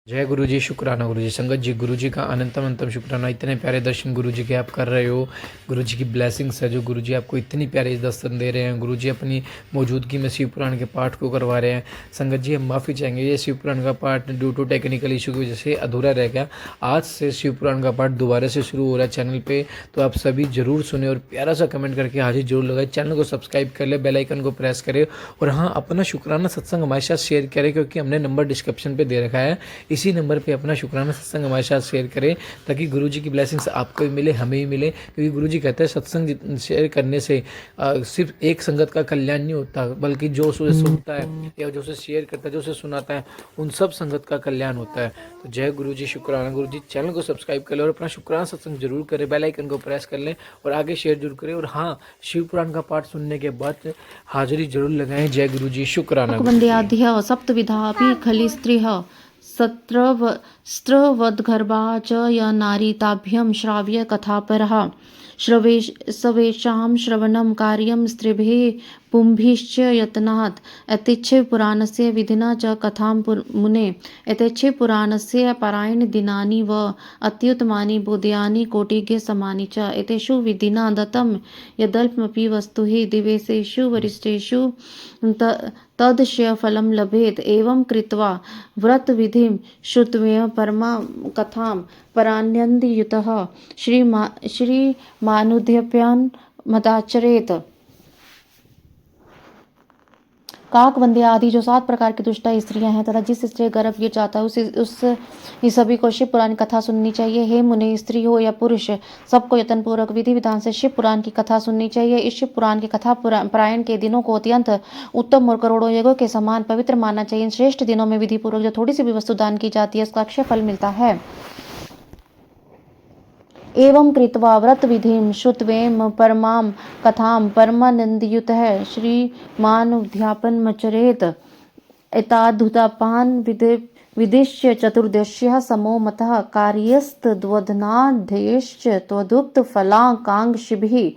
जय गुरु जी, शुक्राना गुरु जी। संगत जी, गुरु जी का अनंतम अंतम शुक्राना। इतने प्यारे दर्शन गुरु जी के आप कर रहे हो। गुरु जी की ब्लेसिंग्स है जो गुरु जी आपको इतनी प्यारे दर्शन दे रहे हैं। गुरु जी अपनी मौजूदगी में शिव पुराण के पाठ को करवा रहे हैं। संगत जी, हम माफ़ी चाहेंगे, ये शिव पुराण का पाठ ड्यू टू टेक्निकल इशू की वजह से अधूरा रह गया। आज से शिव पुराण का पाठ दोबारा से शुरू हो रहा है चैनल पर, तो आप सभी ज़रूर सुने और प्यारा सा कमेंट करके हाजिर जरूर लगाए। चैनल को सब्सक्राइब कर ले, बेल आइकन को प्रेस करें और हाँ, अपना शुक्राना सत्संग हमारे साथ शेयर करें, क्योंकि हमने नंबर डिस्क्रिप्शन पे दे रखा है। इसी नंबर पे अपना शुक्राना सत्संग हमारे साथ शेयर करें, ताकि गुरु जी की ब्लेसिंग्स आपको भी मिले, हमें भी मिले। क्योंकि गुरु जी कहते हैं सत्संग शेयर करने से सिर्फ एक संगत का कल्याण नहीं होता, बल्कि जो उसे सुनता है या जो उसे शेयर करता है, जो उसे सुनाता है, उन सब संगत का कल्याण होता है। तो जय गुरु जी, शुक्राना गुरु जी। चैनल को सब्सक्राइब कर लें और अपना शुक्राना सत्संग जरूर करें, बेल आइकन को प्रेस कर लें और आगे शेयर जरूर करें। और हाँ, शिव पुराण का पाठ सुनने के बाद हाजिरी जरूर लगाएं। जय गुरु जी, शुक्राना गुरु जी। सप्तविधापि खलिस्त्रिः स्त्रवद्गर्भा च या नारी ताभ्यं श्राव्य कथापरः सवेषां श्रवणं कार्यं स्त्रीभिः पुंभिश्च यत्नात् एतेच्छे पुराणस्य विधिना च कथां मुने एतेच्छे पुराणस्य पारायण दिनानि व अत्युत्तमानि बोध्यानि कोटिज्ञ समानि च एतेषु विधिना दत्तं यदल्पमपि वस्तु हि दिवसेषु वरिष्ठेषु तदस्य फलं लभेत। एवं कृत्वा व्रतविधिं श्रुत्वा परमा कथां परान्यन्दियुतः श्रीमानुद्यप्यान् मदाचरेत। काक वंद्या आदि जो 7 प्रकार की दुष्टा स्त्रियां हैं तथा जिस स्त्री गर्भ गिर जाता है इस सभी को शिव पुराण कथा सुननी चाहिए। हे मुनि, स्त्री हो या पुरुष, सबको यत्न पूर्वक विधि विधान से शिव पुराण की कथा सुननी चाहिए। इस शिव पुराण की कथा पारायण के दिनों को अत्यंत उत्तम और करोड़ों यज्ञों के समान पवित्र मानना चाहिए। इन श्रेष्ठ दिनों में विधि पूर्वक जो थोड़ी सी भी वस्तु दान की जाती है उसका अक्षय फल मिलता है। एवं कृत्वा व्रतविधिं श्रुत्वेम परमां कथां परमानन्दयुतः श्रीमानुध्यापनमचरेत। एतादुत्तापान् विदिश्य चतुर्दश्यः समो मतः कार्यस्तद्वदनाध्ययश्च त्वदुक्तफलाकाङ्क्षिभिः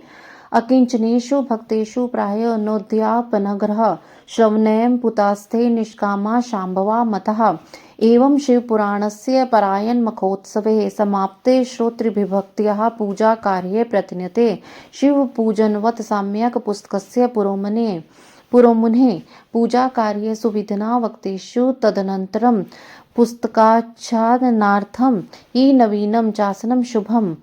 अकिञ्चनेषु भक्तेषु प्रायो नोद्यापनग्रह श्रवणेन पुतास्ते निष्कामा शाम्भवा मतः। एवं शिवपुराणस्य पारायण मखोत्सवे समाप्ते श्रोतृभिर्भक्त्याः पूजा कार्ये प्रतीयते। शिवपूजनवत् सम्यक् पुस्तकस्य पुरोमुने पूजा कार्ये सुविधिना वक्तेषु तदनन्तरं पुस्तकाच्छादनार्थं हि नवीनं चासनं शुभं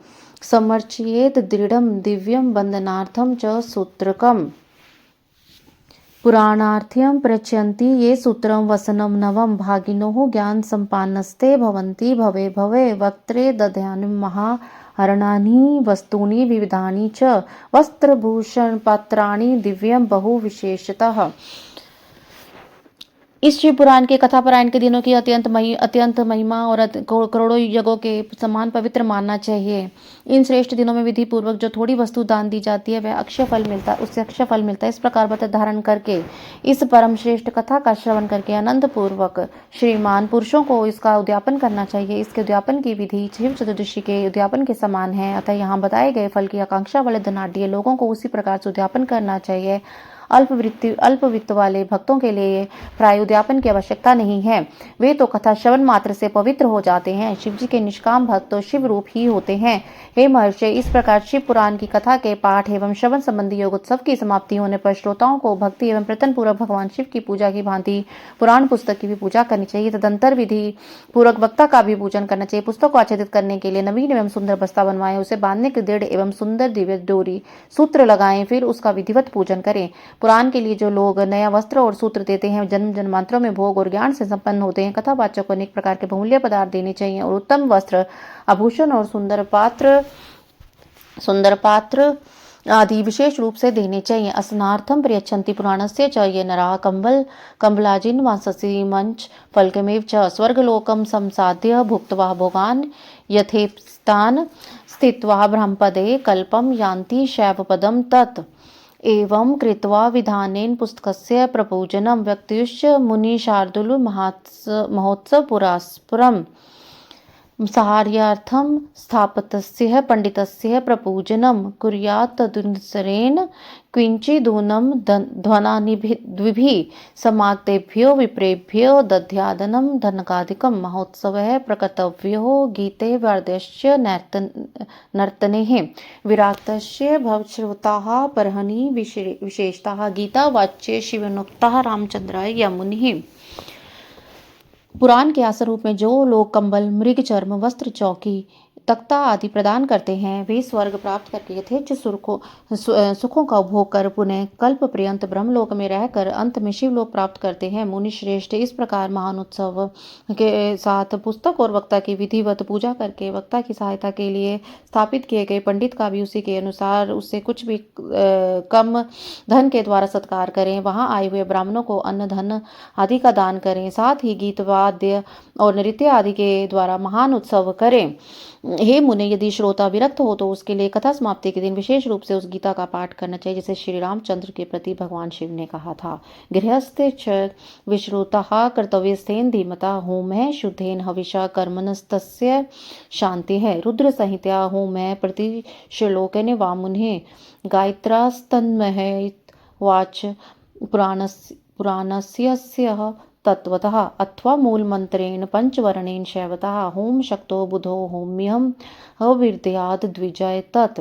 समर्चयेत् दृढं दिव्यं वन्दनार्थं च सूत्रकम्। पुराणार्थ्यं प्रचयन्ति ये सूत्रं वसनं नवं भागिनोः ज्ञानसम्पन्नस्ते भवन्ति भवे भवे वक्त्रे दध्यानि महाहरणानि वस्तूनि विविधानि च वस्त्रभूषणपात्राणि दिव्यं बहुविशेषतः। इस शिव पुराण के कथा पारायण के दिनों की अत्यंत महिमा और करोड़ों यज्ञों के समान पवित्र मानना चाहिए। इन श्रेष्ठ दिनों में विधि पूर्वक जो थोड़ी वस्तु दान दी जाती है वह अक्षय फल मिलता है, उससे अक्षय फल मिलता है। इस प्रकार व्रत धारण करके इस परम श्रेष्ठ कथा का श्रवण करके आनंद पूर्वक श्रीमान पुरुषों को इसका उद्यापन करना चाहिए। इसके उद्यापन की विधि शिव चतुर्दशी के उद्यापन के समान है, अतः यहाँ बताए गए फल की आकांक्षा वाले धनाढ्य लोगों को उसी प्रकार से उद्यापन करना चाहिए। अल्प वित्त वाले भक्तों के लिए प्राय उद्यापन की आवश्यकता नहीं है, वे तो कथा श्रवण मात्र से पवित्र हो जाते हैं। शिव जी के निष्काम भक्त तो शिव रूप ही होते हैं। हे महर्षि, इस प्रकार शिव पुराण की कथा के पाठ एवं श्रवण संबंधी योग उत्सव की समाप्ति होने पर श्रोताओं को भक्ति एवं प्रयत्न पूर्वक भगवान शिव की पूजा की भांति पुराण पुस्तक की भी पूजा करनी चाहिए। तदंतर विधि पूर्वक वक्ता का भी पूजन करना चाहिए। पुस्तक को आच्छादित करने के लिए नवीन एवं सुंदर बस्ता बनवाएं, उसे बांधने के दृढ़ एवं सुंदर दिव्य डोरी सूत्र लगाएं, फिर उसका विधिवत पूजन करें। पुराण के लिए जो लोग नया वस्त्र और सूत्र देते हैं जन्म जन्मांतरों में भोग और ज्ञान से संपन्न होते हैं। कथावाचक को अनेक प्रकार के बहुमूल्य पदार्थ देने चाहिए और उत्तम वस्त्र, आभूषण और सुंदर पात्र आदि विशेष रूप से देने चाहिए। असनार्थम प्रयच्छन्ति पुराणस्य च ये नराः कंबलाजिन वांससि मंच फलकमेव च स्वर्गलोकं संसाद्य भुक्त्वा भोगान् यथेप्तान् स्थित्वा ब्रह्मपदे कल्पं यान्ति शैवपदं तत्। एवं कृत्वा विधानेन पुस्तकस्य प्रपूजनं व्यक्तिश्च मुनिशार्दूल महोत्सव पुरस्परम् साहार्यार्थं स्थापतस्य पंडितस्य प्रपूजनं कुर्यात् तदनुसरेण किंचिदूनं ध्वनानिभिः समागतेभ्यो विप्रेभ्यो दध्यादनं धनकादिकं महोत्सवः प्रकर्तव्यो गीते वाद्यश्च नर्तनेः विराक्तस्य भवश्रुताः परहनि विशेषताः गीतावाच्ये शिवनोक्ताः रामचंद्राय यमुनिः। पुराण के आसन रूप में जो लोग कंबल, मृग चर्म, वस्त्र, चौकी, तख्ता आदि प्रदान करते हैं वे स्वर्ग प्राप्त करके यथेच्छ सुखों का उपभोग कर पुनः कल्प पर्यंत ब्रह्मलोक में रहकर अंत में शिवलोक प्राप्त करते हैं। मुनि श्रेष्ठ इस प्रकार महान उत्सव के साथ पुस्तक और वक्ता की विधिवत पूजा करके वक्ता की सहायता के लिए स्थापित किए गए पंडित का भी उसी के अनुसार उससे कुछ भी कम धन के द्वारा सत्कार करें। वहां आए हुए ब्राह्मणों को अन्न धन आदि का दान करें। साथ ही गीत वाद्य और नृत्य आदि के द्वारा महान उत्सव करें। हे मुने, यदि श्रोता विरक्त हो तो उसके लिए कथा समाप्ति के दिन विशेष रूप से उस गीता का पाठ करना चाहिए जैसे श्री रामचंद्र के प्रति भगवान शिव ने कहा था। गृहस्थे च विश्रुतः कर्तव्यस्थेन धीमता होमः शुद्धेन हविषा कर्मणस्तस्य शांति है। रुद्र संहिता होमः प्रति श्लोकेन वामुने गायत्रास्तन्मह वाच पुराणस्य तत्वतः अथवा मूलमंत्रेण पंचवर्णेन शैवतः होम शक्तो बुधो होम्यहम अविर्दयाद द्विजय तत्।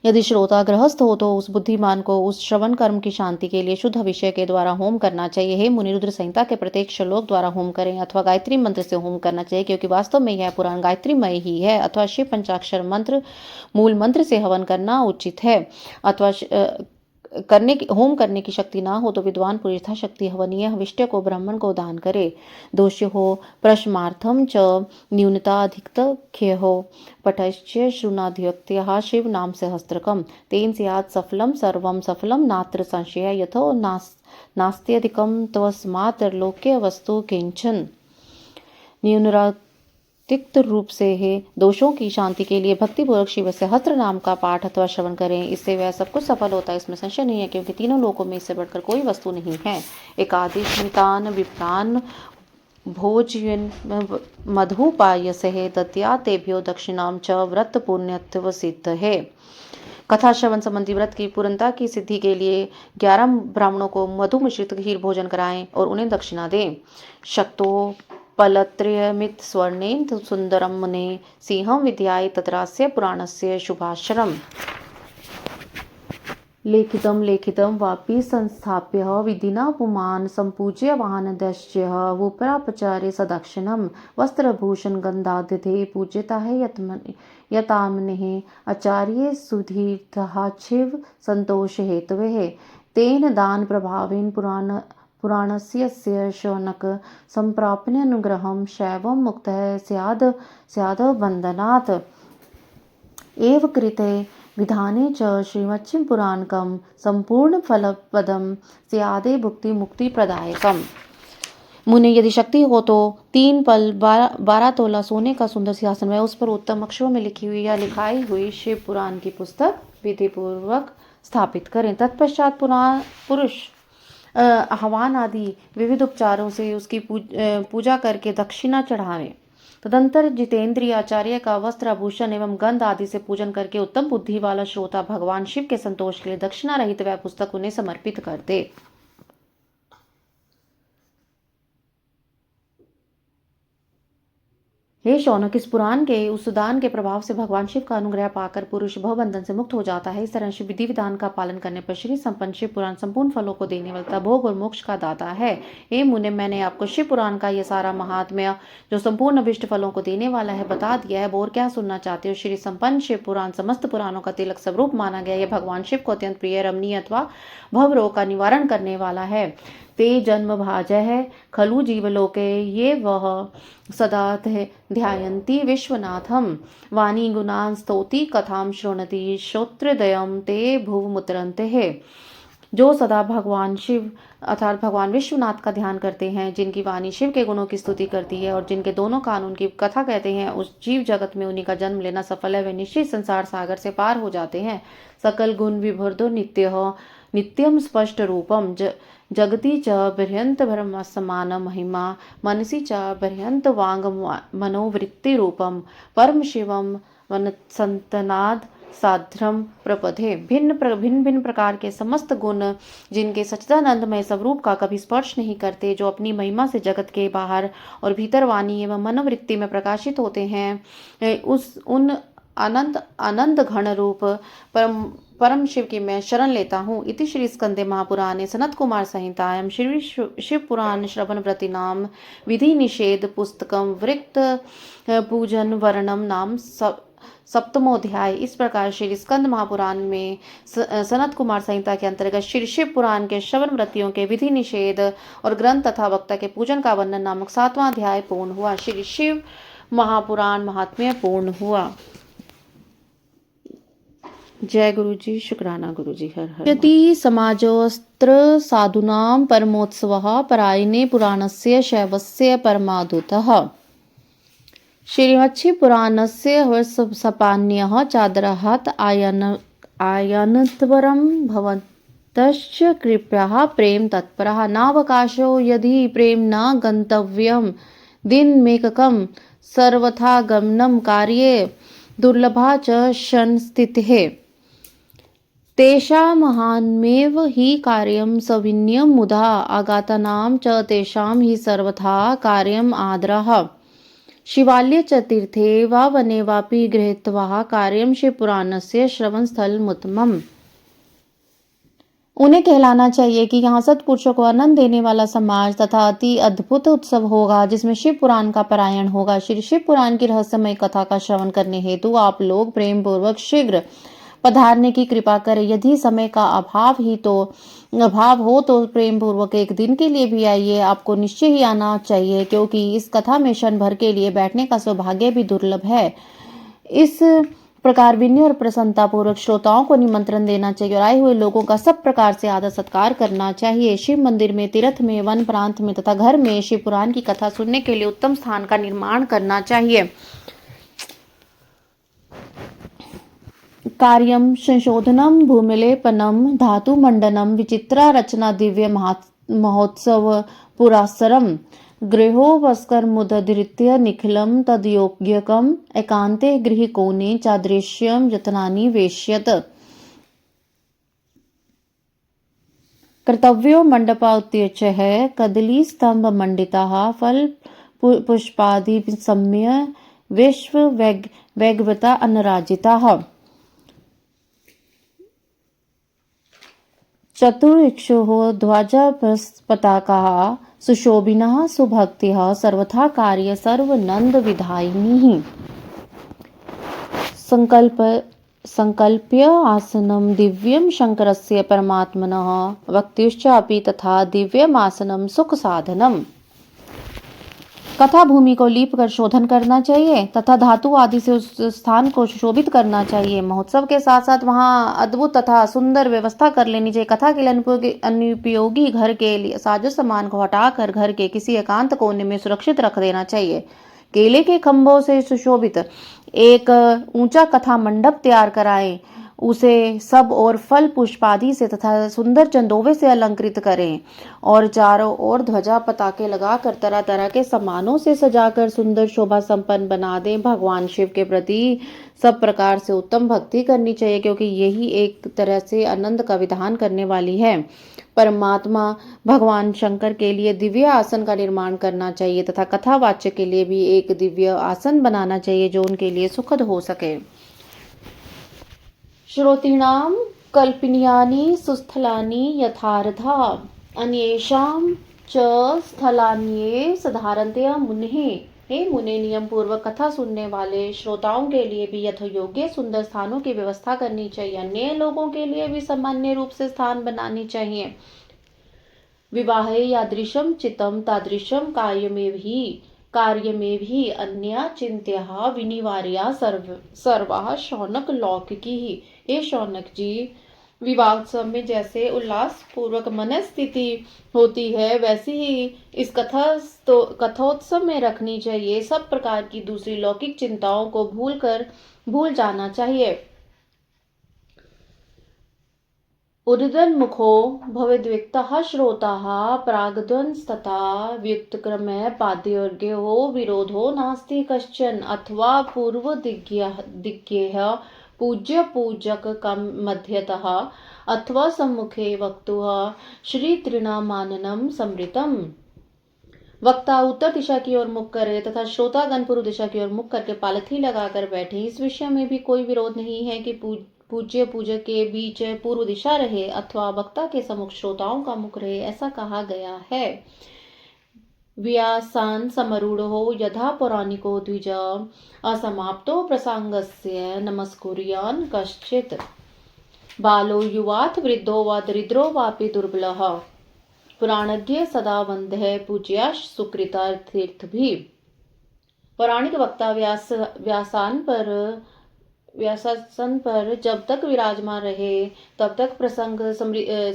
यदि श्रोता गृहस्थ हो तो उस बुद्धिमान को उस श्रवण कर्म की शांति के लिए शुद्ध विषय के द्वारा होम करना चाहिए। हे मुनि, रुद्र संहिता के प्रत्येक श्लोक द्वारा होम करें अथवा गायत्री मंत्र से होम करना चाहिए क्योंकि वास्तव में यह पुराण गायत्रीमय ही है। अथवा शिव पंचाक्षर मंत्र मूल मंत्र से हवन करना उचित है। अथवा होम करने की शक्ति ना हो तो विद्वान पुरुष यथाशक्ति हवनीय हविष्य को ब्राह्मण को दान करे। दोष्य हो प्रश्मार्थम च न्यूनताधिक्य हो पठश्च श्रुणाधिक्त्यः शिव नाम सहस्त्रकम तेन स्यात् सफलम सर्वम सफलम नात्र संशय यथो नास्त्यधिकम तस्मात् त्रैलोक्य वस्तु किंचन। तिक्त रूप से है दोषों की शांति के लिए भक्तिपूर्वक शिव सहस्त्र नाम का पाठ अथवा श्रवण करें। इससे वह सब कुछ सफल होता है, इसमें संशय नहीं है क्योंकि तीनों लोकों में इससे बढ़कर कोई वस्तु नहीं है। एकादशमितान विप्रान भोजयन मधुपायसे दत्या तेभ्यो दक्षिणाम च व्रत पुण्यत्व सिद्ध है। कथा श्रवण संबंधी व्रत की पूर्णता की सिद्धि के लिए 11 ब्राह्मणों को मधु मिश्रित खीर भोजन कराएं और उन्हें दक्षिणा दें। शक्तो पलत्रयमित स्वर्णेन सुंदरम मुने सिंहम विद्याय तत्रास्य पुराणस्य शुभाश्रम। लेखितं वापि संस्थाप्य विधिना पुमान् संपूज्य वाहनदश्च वुपरापचारे सदक्षिणं वस्त्रभूषण गन्धादधे पूज्यताः यतामनेः आचार्ये सुधीर्थः शिव संतोष हेतवे तेन दान प्रभावेन पुराणस्य शौनक संप्राप्य अनुग्रहं शैवं मुक्तः स्याद बन्धनात् एव कृते विधाने च श्रीमच्चिम पुराणकम संपूर्ण फलपदम स्यादे भुक्ति मुक्ति प्रदायकम। मुने, यदि शक्ति हो तो 3 पल 12 तोला सोने का सुंदर सिंहासन व उस पर उत्तम अक्षरों में लिखी हुई या लिखाई हुई शिव पुराण की पुस्तक विधि पूर्वक स्थापित करें। तत्पश्चात पुरुष आह्वान आदि विविध उपचारों से उसकी पूजा करके दक्षिणा चढ़ावें। तदंतर जितेंद्रिय आचार्य का वस्त्र आभूषण एवं गंध आदि से पूजन करके उत्तम बुद्धि वाला श्रोता भगवान शिव के संतोष के लिए दक्षिणा रहित वह पुस्तक उन्हें समर्पित कर दे। हे शौनक, इस पुराण के उस दान के प्रभाव से भगवान शिव का अनुग्रह पाकर पुरुष भवबंधन से मुक्त हो जाता है। इस तरह शिव विधि विधान का पालन करने पर श्री संपन्न शिव पुराण संपूर्ण फलों को देने वाला भोग और मोक्ष का दाता है। हे मुने, मैंने आपको शिव पुराण का यह सारा महात्म्य जो संपूर्ण अभिष्ट फलों को देने वाला है बता दिया है। और क्या सुनना चाहते हो? श्री संपन्न शिव पुराण समस्त पुराणों का तिलक स्वरूप माना गया। यह भगवान शिव को अत्यंत प्रिय, रमणीय अथवा भव रोग का निवारण करने वाला है। ते जन्म भाजय है खलु जीवलोके ये वह सदा ध्यायन्ति विश्वनाथम वाणी गुणान स्तौति कथाम शृणति श्रोत्रदयम ते भुवमुतरन्ते है। जो सदा भगवान शिव अर्थात भगवान विश्वनाथ का ध्यान करते हैं, जिनकी वाणी शिव के गुणों की स्तुति करती है और जिनके दोनों कान उनकी कथा कहते हैं, उस जीव जगत में उन्हीं का जन्म लेना सफल है। वे निश्चित संसार सागर से पार हो जाते हैं। सकल गुण विभुर्दो नित्य नित्यं स्पष्ट रूपम जगति च बृहंत ब्रह्म समान महिमा मनसि च बृहंत वांग मनोवृत्ति रूपम परम शिवम वन संतनाद साध्रम प्रपदे। भिन्न प्रकार के समस्त गुण जिनके सच्चिदानंदमय स्वरूप का कभी स्पर्श नहीं करते, जो अपनी महिमा से जगत के बाहर और भीतर वाणी एवं मनोवृत्ति में प्रकाशित होते हैं, उन अनंत आनंद घन रूप परम शिव की मैं शरण लेता हूँ। इति श्री स्कंदे महापुराणे सनत कुमार संहितायां श्री शिव पुराण श्रवण व्रति नाम विधि निषेध पुस्तकम वृक्त पूजन वर्णम नाम सप्तमोध्याय। इस प्रकार श्री स्कंद महापुराण में सनत कुमार संहिता के अंतर्गत श्री शिव पुराण के श्रवण व्रतियों के विधि निषेध और ग्रंथ तथा वक्ता के पूजन का वर्णन नामक 7वां अध्याय पूर्ण हुआ। श्री शिव महापुराण महात्म्य पूर्ण हुआ। जय गुरु जी, शुक्राना गुरु जी, हर हर। यति समाजोस्त्र साधूनां परमोत्सवः परायणे पुराणस्य शैवस्य परमादुतः। श्रीमच्छी पुराणस्य वर्षसपान्यः चादरहात् आयनत्वरं भवन्तश्च कृपया प्रेम तत्परः। नावकाशो यदि प्रेम न गन्तव्यं दिनमेककं सर्वथा गमनं कार्ये दुर्लभा च संस्थितिः। तेषामहान्मेव हि कार्यं सविनयं मुदा आगतानां च तेषां हि सर्वथा कार्यम् आदरः। शिवालये च तीर्थे वा वने वापि गृहीत्वा कार्यं शिवपुराणस्य श्रवणस्थलमुत्तमम्। उन्हें कहलाना चाहिए कि यहाँ सत्पुरुषों को आनंद देने वाला समाज तथा अति अद्भुत उत्सव होगा, जिसमें शिव पुराण का पारायण होगा। श्री शिव पुराण की रहस्यमय कथा का श्रवण करने हेतु आप लोग प्रेम पूर्वक शीघ्र पधारने की कृपा करें। यदि समय का अभाव हो तो प्रेम पूर्वक एक दिन के लिए भी आइए। आपको निश्चय ही आना चाहिए, क्योंकि इस कथा में क्षण भर के लिए बैठने का सौभाग्य भी दुर्लभ है। इस प्रकार विनय और प्रसन्नता पूर्वक श्रोताओं को निमंत्रण देना चाहिए और आए हुए लोगों का सब प्रकार से आदर सत्कार करना चाहिए। शिव मंदिर में, तीर्थ में, वन प्रांत में तथा घर में शिव पुराण की कथा सुनने के लिए उत्तम स्थान का निर्माण करना चाहिए। कार्यम संशोधनम भूमिलेपनम धातु मंडनम विचित्रा रचना दिव्य महोत्सव पुरासरम गृहोपस्कर मुदधृत्य निखिलम तद्योग्यकम एकांते गृहकोणे चादृश्यम जतनानि वेश्यत। कर्तव्यो मंडपात्युच्चैः कदली स्तंभ मंडिताः फल पुष्पादि सम्य विश्व वैगवता अनराजिताः। चतुर्क्षुः ध्वजपताकाः सुशोभिनः सुभक्तिः सर्वथा कार्य सर्वनंद विधायिनीः। संकल्प्य आसनं दिव्यं शंकरस्य परमात्मनः वक्त्युश्च अपि तथा दिव्यम् आसनं सुख साधनम्। कथा भूमि को लीप कर शोधन करना चाहिए तथा धातु आदि से उस स्थान को सुशोभित करना चाहिए। महोत्सव के साथ साथ वहां अद्भुत तथा सुंदर व्यवस्था कर लेनी चाहिए। कथा के लिए अनुपयोगी घर के लिए साजो सामान को हटाकर घर के किसी एकांत कोने में सुरक्षित रख देना चाहिए। केले के खंभों से सुशोभित एक ऊंचा कथा मंडप तैयार कराएं। उसे सब और फल पुष्पादि से तथा सुंदर चंदोवे से अलंकृत करें और चारों ओर ध्वजा पताके लगाकर तरह तरह के सामानों से सजाकर सुंदर शोभा संपन्न बना दें। भगवान शिव के प्रति सब प्रकार से उत्तम भक्ति करनी चाहिए, क्योंकि यही एक तरह से आनंद का विधान करने वाली है। परमात्मा भगवान शंकर के लिए दिव्य आसन का निर्माण करना चाहिए तथा कथावाच्य के लिए भी एक दिव्य आसन बनाना चाहिए जो उनके लिए सुखद हो सके। श्रोतीणां कल्पनीयानि सुस्थलानि यथार्था अन्येषां च स्थलान्ये साधारणतया मुनेः। हे मुने, नियम पूर्वक कथा सुनने वाले श्रोताओं के लिए भी यथोयोग्य सुंदर स्थानों की व्यवस्था करनी चाहिए। अन्य लोगों के लिए भी सामान्य रूप से स्थान बनानी चाहिए। विवाहे यादृशं चित्तं तादृशं कार्यमेव ही अन्य चिंत्याः विनिवार्या सर्वाः शौनक लौकिकी। हे शौनक जी, विवाह उत्सव में जैसे उल्लास पूर्वक मन स्थिति होती है, वैसी ही इस कथोत्सव में रखनी चाहिए। सब प्रकार की दूसरी लौकिक चिंताओं को भूल जाना चाहिए। उदितन्मुखो भवेद्विक्तः श्रोताः प्राग्ध्वंस्तथा व्युत्क्रमे पाद्योर्गयो विरोधो नास्ति कश्चन अथवा पूर्वदिग्गेह पूज्य पूजक मध्यतः अथवा सम्मुखे वक्तुः श्रीतृणामाननं समृतम्। वक्ता उत्तर दिशा की ओर मुख करे तथा श्रोतागण पूर्व दिशा की ओर मुख करके पालथी लगाकर बैठे। इस विषय में भी कोई विरोध नहीं है कि पूज्य पूजक के बीच पूर्व दिशा रहे अथवा वक्ता के सम्मुख श्रोताओं का मुख रहे, ऐसा कहा गया है। व्यासान समरूढ़ो यथा पौराणिको द्विज असमाप्तो प्रसंगस्य नमस्कुर्यान् कश्चित् बालो युवात् वृद्धो वा दरिद्रो वापि दुर्बलः पुराणज्ञ सदा वंदे पूज्या सुकृता तीर्थ भी। पौराणिक वक्ता व्यासासन पर जब तक विराजमान रहे तब तक प्रसंग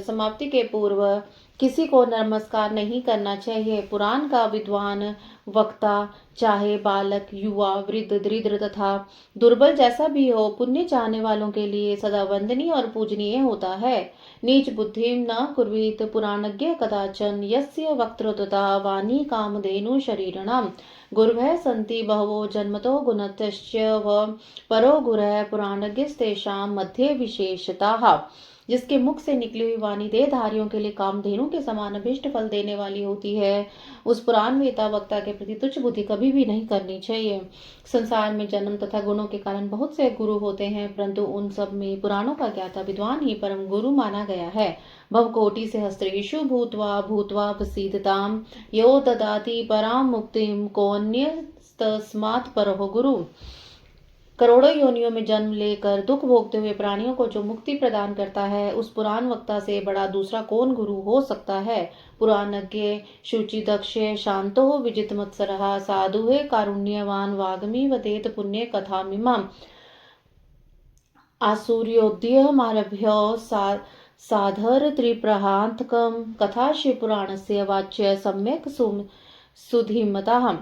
समाप्ति के पूर्व किसी को नमस्कार नहीं करना चाहिए। पुराण का विद्वान वक्ता चाहे बालक, युवा, वृद्ध, दरिद्र तथा दुर्बल जैसा भी हो, पुण्य चाहने वालों के लिए सदा वंदनीय और पूजनीय होता है। नीच बुद्धि न कुर्वीत पुराणज्ञ कदाचन यस्य वक्तृतता वाणी कामधेनु शरीरणम गुरुभय संति बहवो जन्मतो गुणतश्च व परो गुरः पुराणज्ञस्तेषां मध्ये विशेषताः। जिसके मुख से निकली हुई वाणी देहधारियों के लिए कामधेनु के समान अभिष्ट फल देने वाली होती है, उस पुराण वेता वक्ता के प्रति तुच्छ बुद्धि कभी भी नहीं करनी चाहिए। संसार में जन्म तथा गुणों के कारण बहुत से गुरु होते हैं, परंतु उन सब में पुराणों का ज्ञाता विद्वान ही परम गुरु माना गया है। भवकोटि से हस्त्रेषु भूत्वा भूत्वा प्रसीदताम यो ददाति पराम मुक्तिम कोऽन्यस्तस्मात् परहो गुरु। करोड़ों योनियों में जन्म लेकर दुख भोगते हुए प्राणियों को जो मुक्ति प्रदान करता है, उस पुराण वक्ता से बड़ा दूसरा कौन गुरु हो सकता है। पुराणज्ञ शुचि दक्ष शांतो विजित मत्सरः साधु कारुण्यवान वाग्मी वदेत पुण्य कथा मीमां आसूर्योदयमारभ्य साधर त्रिप्रहांतकम कथा शिव पुराणस्य वाच्य सम्यक सुधीमता।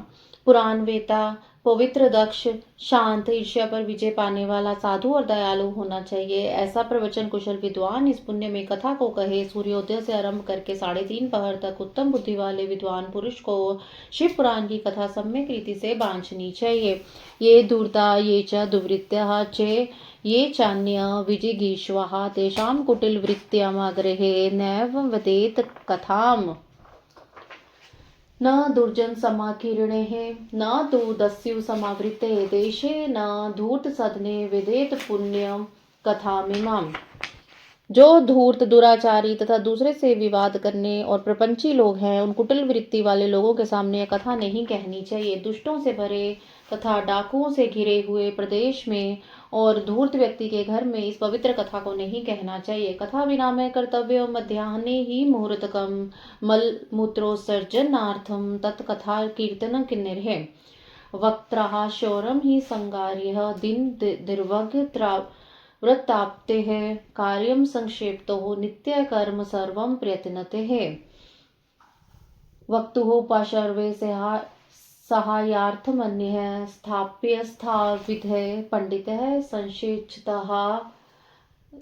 पुराण वेता पवित्र, दक्ष, शांत, ईर्ष्या पर विजय पाने वाला, साधु और दयालु होना चाहिए। ऐसा प्रवचन कुशल विद्वान इस पुण्य में कथा को कहे। सूर्योदय से आरंभ करके 3:30 पहर तक उत्तम बुद्धि वाले विद्वान पुरुष को शिव पुराण की कथा सम्यक रीति से बांचनी चाहिए। ये दूरता ये च दुर्वृत्तः चे ये चान्य विजिगीष्वाः तेषां कुटिल वृत्त्यामाग्रहे नैव वदेत कथाम्। न दुर्जन समाकीर्णे न तु दस्यु समावृते देशे न धूर्त सदने विदेत पुण्यम कथामिमाम। जो धूर्त, दुराचारी तथा दूसरे से विवाद करने और प्रपंची लोग हैं, उन कुटिल वृत्ति वाले लोगों के सामने यह कथा नहीं कहनी चाहिए। दुष्टों से भरे तथा डाकुओं से घिरे हुए प्रदेश में और धूर्त व्यक्ति के घर में इस पवित्र कथा को नहीं कहना चाहिए। कथा विरामे कर्तव्य मध्याह्ने ही मुहूर्तकम मल मूत्रोत्सर्जनार्थम तत्कथा कीर्तन किन्निर्हे वक्त्रः शौरम ही संगार्यः दिन दीर्घ वृत्ताप्ते है कार्यम संक्षेप्तो नित्य कर्म सर्वम प्रयत्नते है वक्तुः पाशर्वे सहायार्थमन्यः स्थाप्य स्थावितः पंडितः संशेषतः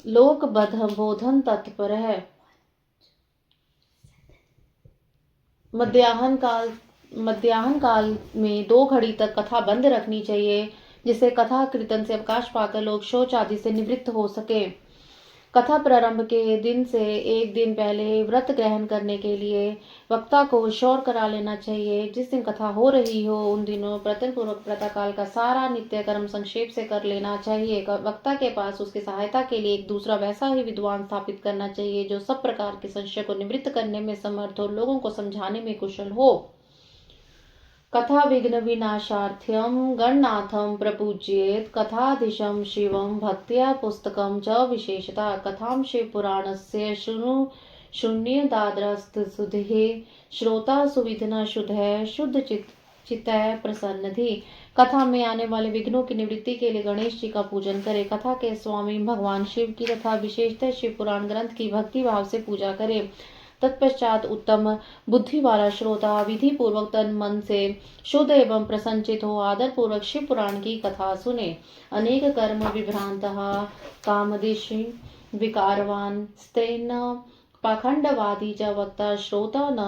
लोकबोधन तत्परः। मध्याह्न काल में 2 घड़ी तक कथा बंद रखनी चाहिए, जिससे कथा कीर्तन से अवकाश पाकर लोग शौच आदि से निवृत्त हो सके। कथा प्रारंभ के दिन से 1 दिन पहले व्रत ग्रहण करने के लिए वक्ता को शौर करा लेना चाहिए। जिस दिन कथा हो रही हो उन दिनों प्रयत्नपूर्वक प्रातःकाल का सारा नित्य कर्म संक्षेप से कर लेना चाहिए। वक्ता के पास उसकी सहायता के लिए एक दूसरा वैसा ही विद्वान स्थापित करना चाहिए जो सब प्रकार के संशय को निवृत्त करने में समर्थ और लोगों को समझाने में कुशल हो। कथा विघ्न विनाशार्थ्यम गणनाथम प्रपूज्येत कथाधीशम शिवम भक्त्या पुस्तकम च विशेषता कथाम शिव पुराणस्य शून्य दाद्रस्त सुधे श्रोता सुविधना शुद्ध शुद्ध चित्त प्रसन्नधि। कथा में आने वाले विघ्नों की निवृत्ति के लिए गणेश जी का पूजन करें। कथा के स्वामी भगवान शिव की तथा विशेषतः शिव पुराण ग्रंथ की भक्ति भाव से पूजा करें। तत्पश्चात उत्तम बुद्धि वाला श्रोता विधि पूर्वक तन मन से शुद्ध एवं प्रसन्नचित हो आदर पूर्वक शिव पुराण की कथा सुने। अनेक कर्म विभ्रांतः कामदिशि विकारवान स्त्रीन पाखंडवादी च वक्ता श्रोता न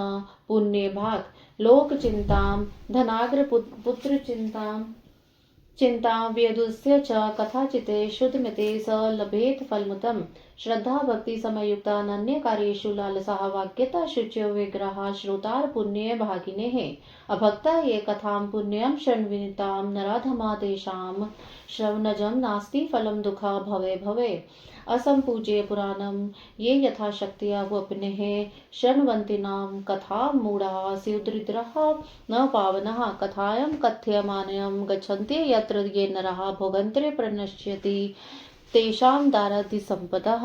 पुण्य भाग लोक चिंताम धनाग्र पुत्र चिंता व्यदुस्य च कथाचिते शुद्धमिते स लभेत फलमुतम श्रद्धा भक्ति समयुक्ता नन्य कार्येषु लालसाः वाक्यता शुच्यो विग्रहा श्रोतार पुण्य भागिने है अभक्ता ये कथाम पुण्यम शृण्विताम नराधमा तेषाम श्रवणजम नास्ति फलम दुखा भवे भवे असंपूज्य पुराणम ये यथाशक्तिया वपनेः शृण्वन्तीनां कथा मूढ़ा स्युदृतरः न पावनः कथायं कथ्यमानयं गच्छन्ति यत्र ये नरः भोगन्ते प्रणश्यति तेषां दारादि संपदः।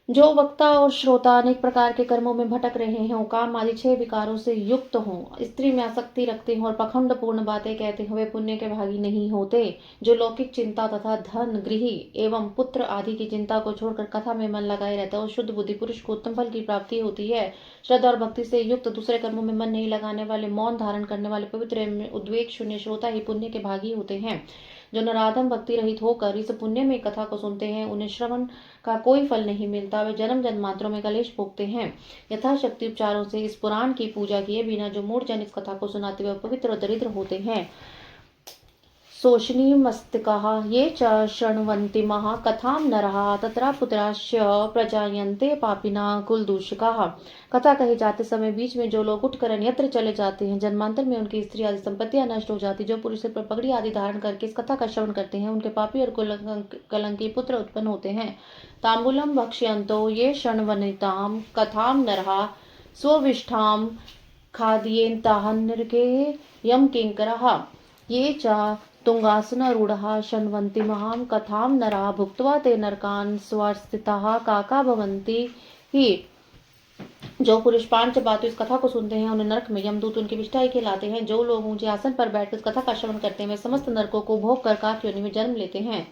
जो वक्ता और श्रोता अनेक प्रकार के कर्मों में भटक रहे हों, काम आदि 6 विकारों से युक्त हों, स्त्री में आसक्ति रखते हों और पखंड पूर्ण बातें कहते हुए पुण्य के भागी नहीं होते, जो लौकिक चिंता तथा धन गृह एवं पुत्र आदि की चिंता को छोड़कर कथा में मन लगाए रहता है और शुद्ध बुद्धि पुरुष को उत्तम फल की प्राप्ति होती है। श्रद्धा और भक्ति से युक्त दूसरे कर्मों में मन नहीं लगाने वाले, मौन धारण करने वाले, पवित्र उद्वेग शून्य श्रोता ही पुण्य के भागी होते हैं। जो नराधम भक्ति रहित होकर इस पुण्य में कथा को सुनते हैं, उन्हें श्रवण का कोई फल नहीं मिलता, वे जन्म जन्मांतरों में कलेश भोगते हैं। यथाशक्ति उपचारों से इस पुराण की पूजा किए बिना जो मूढ़ जन इस कथा को सुनाते हुए पवित्र और दरिद्र होते हैं। शोषणी मस्तिकाः ये च शृण्वन्तिमः कथां नरः तत्र पुत्राश्च प्रजायन्ते पापिना कुलदूषकाः। कथा कहे जाते समय बीच में जो लोग उठकर अन्यत्र चले जाते हैं, जन्मांतर में उनकी स्त्री आदि संपत्तियां नष्ट हो जाती, जो पुरुष सिर पर पगड़ी आदि धारण करके इस कथा का श्रवण करते हैं, उनके पापी और कलंकी पुत्र उत्पन्न होते हैं। तांबूलम भक्ष्यन्तो ये शृण्वन्तीनां कथां नरः स्वविष्ठां खादयेन्तः नरके यम किंकरः ये च तुंगासनरूढ़ः शृण्वन्तीमहां कथां नरा भुक्त्वा ते नरकान् स्वस्थिताः काका भवन्ति ही। जो पुरुष 5 बातों इस कथा को सुनते हैं, उन्हें नरक में यमदूत उनकी विष्ठा खिलाते हैं। जो लोग ऊंचे आसन पर बैठकर इस कथा का श्रवण करते हैं, वे समस्त नरकों को भोग कर काक योनि में जन्म लेते हैं।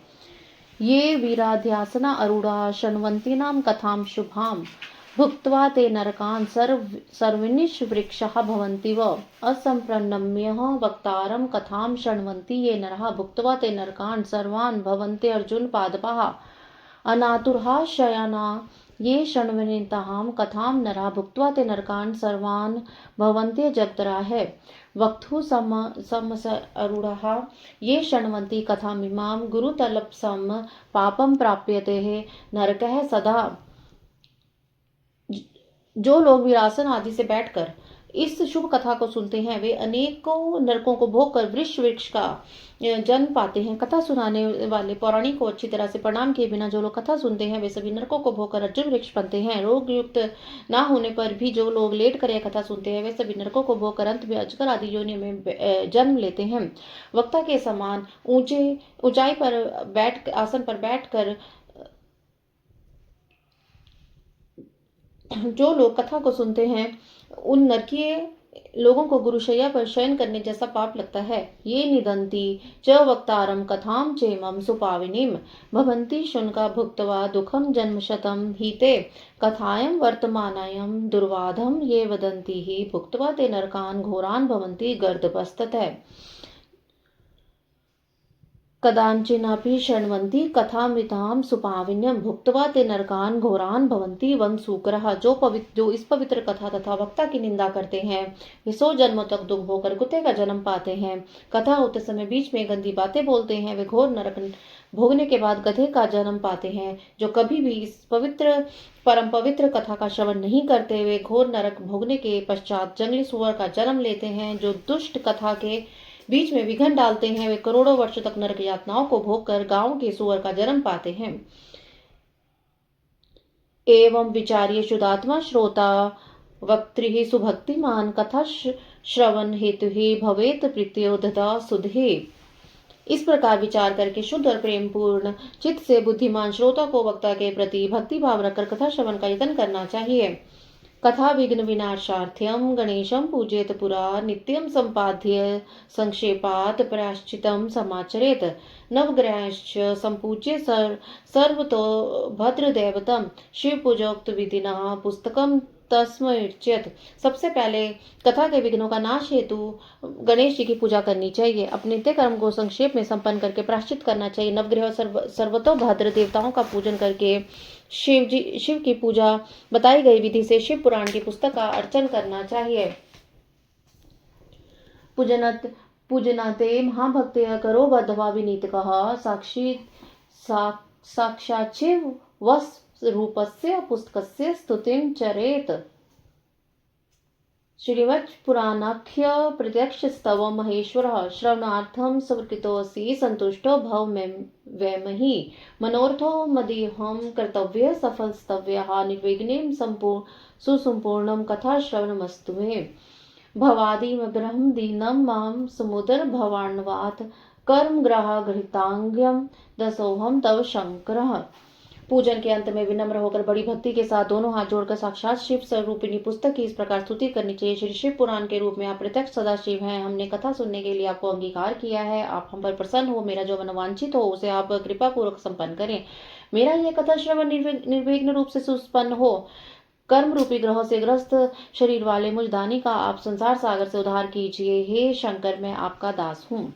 ये वीराध्यासना अरूढ़ा शृण्वन्तीनां कथां शुभां भुक्त्वा ते नरकान् सर्वनिष्वृक्षः भवन्ति व असम्प्रणम्यः वक्तारं कथां शृण्वन्ति ये नरः भुक्त्वा ते नरकान् सर्वान् भवन्ति अर्जुन पादपाः अनातुरः शयाना ये शृण्वन्तीनां कथां नरः भुक्त्वा ते नरकान् सर्वान् भवन्ति जगतराः वक्तुः समसरूढ़ः ये शृण्वन्ति कथामिमां गुरुतलपसं पापं प्राप्यते नरकः सदा। जो लोग वीरासन आदि से बैठकर इस शुभ कथा को सुनते हैं, वे अनेकों नरकों को भोग कर वृक्ष का जन्म पाते हैं। कथा सुनाने वाले पौराणिक को अच्छी तरह से प्रणाम किए बिना जो लोग कथा सुनते हैं, वे सभी नरकों को भोग कर अर्जुन वृक्ष बनते हैं। रोग युक्त ना होने पर भी जो लोग लेट कर यह कथा सुनते हैं, वे सभी नरकों को भोग कर अंत में अजगर आदि योनि में जन्म लेते हैं। वक्ता के समान ऊंचाई पर आसन पर बैठकर जो लोग कथा को सुनते हैं, उन नरकीय लोगों को गुरुशैया पर शयन करने जैसा पाप लगता है। ये निदंती च वक्तारम कथाम चेमम सुपाविनीम भवन्ति शुनका भुक्त्वा दुखम जन्मशतम हीते कथायं वर्तमानायं दुर्वाधम ये वदन्ति ही भुक्त्वा ते नरकान् घोरान् भवन्ति गर्दभस्ततः कदाचिनपि शृण्वन्ति कथामृतां सुपाविन्यं भुक्त्वा ते नरकान् घोरान् भवन्ति वंशूकरः। जो इस पवित्र कथा तथा वक्ता की निंदा करते हैं, वे 100 जन्मों तक दुख भोगकर कुत्ते का जन्म पाते हैं। कथा होते समय बीच में गंदी बातें बोलते हैं, वे घोर नरक भोगने के बाद गधे का जन्म पाते हैं। जो कभी भी इस परम पवित्र कथा का श्रवण नहीं करते, वे घोर नरक भोगने के पश्चात जंगली सुअर का जन्म लेते हैं। जो दुष्ट कथा के बीच में विघन डालते हैं, वे करोड़ों वर्षों तक नरक यातनाओं को भोग कर गांव के सुअर का जन्म पाते हैं। एवं विचार्य शुद्धात्मा श्रोता वक्तृ सुभक्तिमान कथा श्रवण हेतु ही भवेत प्रीत्योदधा सुधे। इस प्रकार विचार करके शुद्ध और प्रेम पूर्ण चित्त से बुद्धिमान श्रोता को वक्ता के प्रति भक्ति भाव रखकर कथा श्रवण का यत्न करना चाहिए। कथा विघ्न विनाशार्थ्यम गणेशम पूजेत पुरा नित्यम संपाद्य संक्षेपात प्रायश्चितम समाचरेत नवग्रहश्च संपूज्य सर्वतो भद्रदैवतम शिव पूजोक्त विधिना पुस्तकम तस्मैर्चेत्। सबसे पहले कथा के विघ्नों का नाश हेतु गणेश जी की पूजा करनी चाहिए। अपने नित्य कर्म को संक्षेप में संपन्न करके प्रायश्चित करना चाहिए। नवग्रह सर्वतोभद्र देवताओं का पूजन करके शिव की पूजा बताई गई विधि से शिव पुराण की पुस्तक का अर्चन करना चाहिए। पूजनते महाभक्तय करो बद्धवा विनीतकः साक्षाच्चिव वस रूपस्य पुस्तकस्य स्तुतिं चरेत। श्रीवत्सपुराणाख्य प्रत्यक्षस्तव महेश्वरः श्रवणार्थं सकृतोऽसि संतुष्टो भव वैमहि मनोर्थो मदीहं कर्तव्य सफलस्तव्यः निर्विघ्नं सुसम्पूर्णं कथाश्रवणमस्तु मे। भवादिमग्रहं दीनं मां समुदर भवान्वात् कर्मग्रह गृहीतांग्यं दसोहम तव शंकरः। पूजन के अंत में विनम्र होकर बड़ी भक्ति के साथ दोनों हाथ जोड़कर साक्षात शिव स्वरूपिणी पुस्तक की इस प्रकार स्तुति करनी चाहिए। श्री शिव पुराण के रूप में आप प्रत्यक्ष सदाशिव हैं। हमने कथा सुनने के लिए आपको अंगीकार किया है। आप हम पर प्रसन्न हो। मेरा जो मनोवांछित हो उसे आप कृपा पूर्वक संपन्न करें। मेरा यह कथा श्रवण निर्विघ्न रूप से सुसंपन्न हो। कर्म रूपी ग्रहों से ग्रस्त शरीर वाले मुझ दानी का आप संसार सागर से उद्धार कीजिए। हे शंकर, मैं आपका दास हूँ।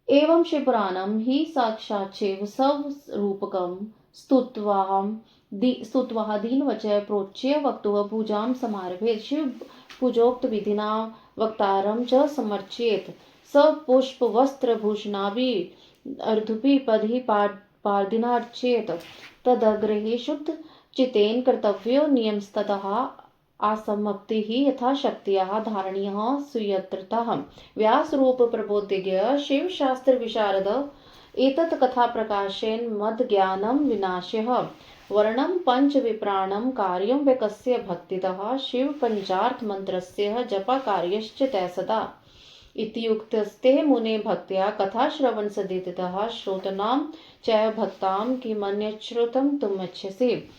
एवं शिवपुराणं हि साक्षाच्चैव स्वरूपकं स्तुत्वा दीनवचः प्रोच्य वक्तुः पूजां समारभेत्। शिव पूजोक्त विधिना वक्तारं च समर्चयेत्। स पुष्प वस्त्र भूषणाभि अर्धुपि पदि पार्दिनार्चयेत्। तदग्रे शुद्ध चितेन कर्तव्यो नियमस्ततः आसमाप्तिः यथाशक्त्याः धारणीयः सुयत्रतः। व्यास रूप प्रबोधिज्ञ शिव शास्त्र विशारद एतत् कथा प्रकाशेन मद ज्ञानम विनाशः। वर्णम पंच विप्राणम कार्यम वैकस्य भक्तितः शिव पंचार्थ मंत्रस्य जप कार्यश्च तै सदा। इति उक्तस्ते मुने भक्त्या कथा श्रवण सदितः श्रोतनां च भक्तां किमन्यश्रुतं तुमच्छसि।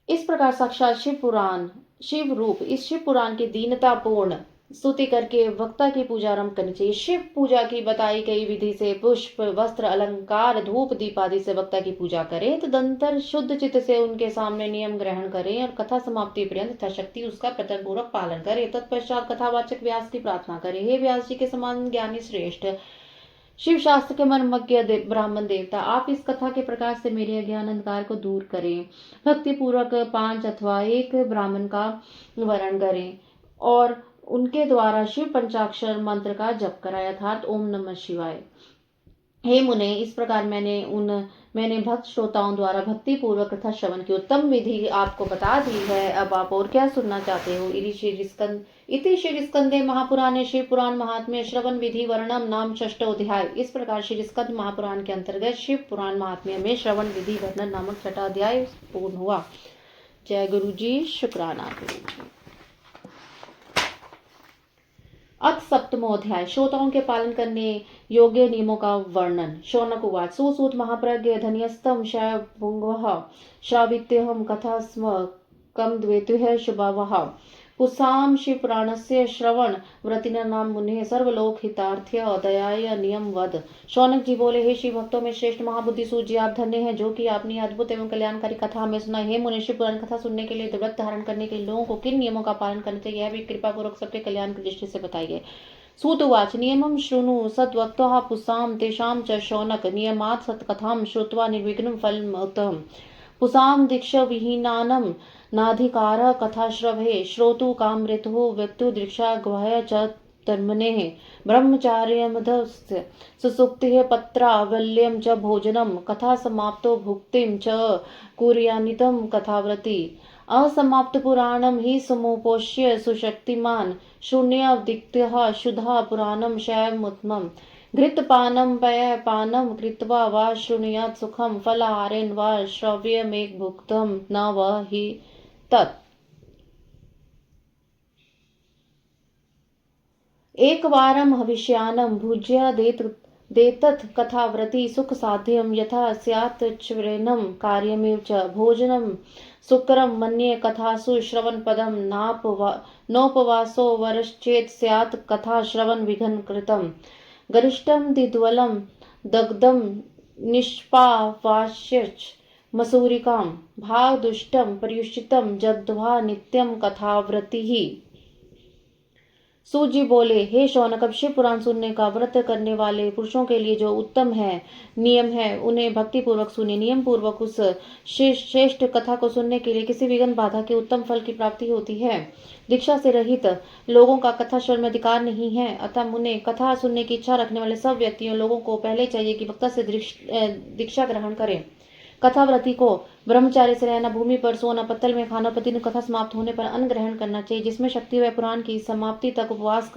इस प्रकार साक्षात शिव रूप इस शिव पुराण की दीनता पूर्ण स्तुति करके वक्ता की पूजा आरंभ करनी चाहिए। शिव पूजा की बताई गई विधि से पुष्प वस्त्र अलंकार धूप दीप आदि से वक्ता की पूजा करें। तदंतर शुद्ध चित्त से उनके सामने नियम ग्रहण करें और कथा समाप्ति पर्यंत यथाशक्ति उसका प्रयत्न पूर्वक पालन करें। तत्पश्चात कथावाचक व्यास की प्रार्थना करें। हे व्यास जी के समान ज्ञानी श्रेष्ठ शिव शास्त्र के मर्मज्ञ ब्राह्मण देवता, आप इस कथा के प्रकाश से मेरे अज्ञान अंधकार को दूर करें। भक्ति पूर्वक 5 अथवा 1 ब्राह्मण का वर्ण करें और उनके द्वारा शिव पंचाक्षर मंत्र का जप कराएं, अर्थात ओम नमः शिवाय। हे मुने, इस प्रकार मैंने भक्त श्रोताओं द्वारा भक्ति पूर्वक कथा श्रवण की उत्तम विधि आपको बता दी है। अब आप और क्या सुनना चाहते हो? इति श्री स्कंदे महापुराणे शिव पुराण महात्म्य श्रवण विधि वर्णम नाम 6 अध्याय। इस प्रकार श्री स्कंद महापुराण के अंतर्गत शिव पुराण महात्म्य में श्रवण विधि वर्णन नामक 6 अध्याय पूर्ण हुआ। जय गुरु जी, शुक्राना गुरु जी। अथ 7वां अध्याय श्रोताओं के पालन करने योग्य नियमों का वर्णन। शौनक उवाच सुसूत महाप्रज्ञ धन्यस्तम शयपुंगवः श्रावित्यहं कथा स्म कम द्वेतुः शुभावः। पुंसां शिवपुराणस्य श्रवण व्रतिनां मुने सर्वलोक हितार्थ्य दयाय नियम वद। शौनक जी बोले, हे शिव भक्तों में श्रेष्ठ महाबुद्धि सूत जी, आप धन्य हैं जो कि आपने अद्भुत एवं कल्याणकारी कथा हमें सुनाई। हे मुने, शिव पुराण कथा सुनने के लिए व्रत धारण करने के लोगों को किन नियमों का पालन करना चाहिए, यह भी कृपा पूर्वक सबके कल्याण की दृष्टि से बताई गई। सूत उवाच नियमं शृणु सद्वक्तः पुंसां तेषां च शौनक नियमात् सत्कथां श्रुत्वा निर्विघ्नं फलमुत्तमम्। पुंसां दीक्षाविहीनानं नाधिकारः कथाश्रवे श्रोतु कामृतुः व्यक्तु दीक्षा ग्वाह्य च तन्मनेः। ब्रह्मचार्यमधस्य सुसुप्तिः पत्रावल्यं च भोजनं कथा समाप्तो भुक्तिं च कुर्यान्नितं कथाव्रति। असमाप्त पुराणं हि समुपोष्य सुशक्तिमान् शून्यावदित्यः शुद्धा पुराणं शयमुत्तमम्। घृतपानं पयपानं कृत्वा वा शृणुयात् सुखं फलाहारेण वा श्रव्यमेकभुक्तं न वा हि तत्। एकवारं हविष्यान्नं भुज्य देतत् कथाव्रति सुखसाध्यं यथा स्यात् च्वरेनं कार्यमेव च। भोजनं सुकरं मन्ये कथासु श्रवणपदं नोपवासो वरश्चेत् स्यात् कथा श्रवण विघ्नकृतं। गरिष्ठं दिद्वलं दग्धं निष्पावास्यच्च मसूरिकां भागदुष्टं पर्युषितं जग्ध्वा नित्यं कथाव्रतिः। सूत जी बोले, हे शौनक, अब शिव पुराण सुनने का व्रत करने वाले पुरुषों के लिए जो उत्तम है नियम है उन्हें भक्ति पूर्वक सुनिए। नियम पूर्वक उस श्रेष्ठ कथा को सुनने के लिए किसी विघ्न बाधा के उत्तम फल की प्राप्ति होती है। दीक्षा से रहित लोगों का कथा श्रवण में अधिकार नहीं है, अतः उन्हें कथा सुनने की इच्छा रखने वाले सब व्यक्तियों लोगों को पहले चाहिए कि वक्ता से दीक्षा ग्रहण करें। कथाव्रती को ब्रह्मचार्य से रहना, भूमि पर सोना, पत्तल में खाना, प्रतिदिन कथा समाप्त होने पर अन्न ग्रहण करना चाहिए, जिसमें शक्ति व पुराण की समाप्ति तक उपवास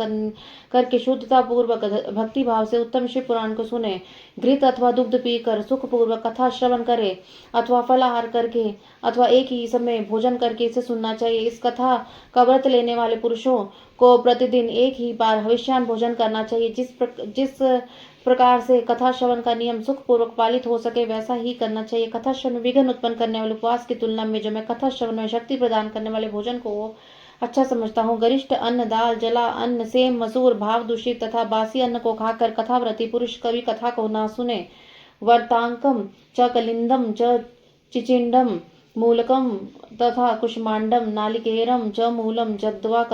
करके शुद्धता पूर्वक भक्ति भाव से उत्तम शिव पुराण को सुने। घृत अथवा दुग्ध पीकर सुख पूर्वक कथा श्रवण करे अथवा फलाहार करके अथवा एक ही समय भोजन करके इसे सुनना चाहिए। इस कथा का व्रत लेने वाले पुरुषों को प्रतिदिन एक ही बार हविष्यान भोजन करना चाहिए। जिस प्रकार से कथा श्रवण का नियम सुख पूर्वक पालित हो सके वैसा ही करना चाहिए। कथा श्रवण में विघ्न उत्पन्न करने वाले उपवास की तुलना में जो मैं कथा श्रवण में शक्ति प्रदान करने वाले भोजन को अच्छा समझता हूँ। गरिष्ठ अन्न, दाल, जला अन्न, सेम, मसूर, भाव दूषित तथा बासी अन्न को खाकर कथाव्रती पुरुष कभी कथा को ना सुने। वर्तांकम च कलिंदम च चिचिंडम मूलकम तथा कुष्मांडम नालिकेरम च मूलम जग्ध्वा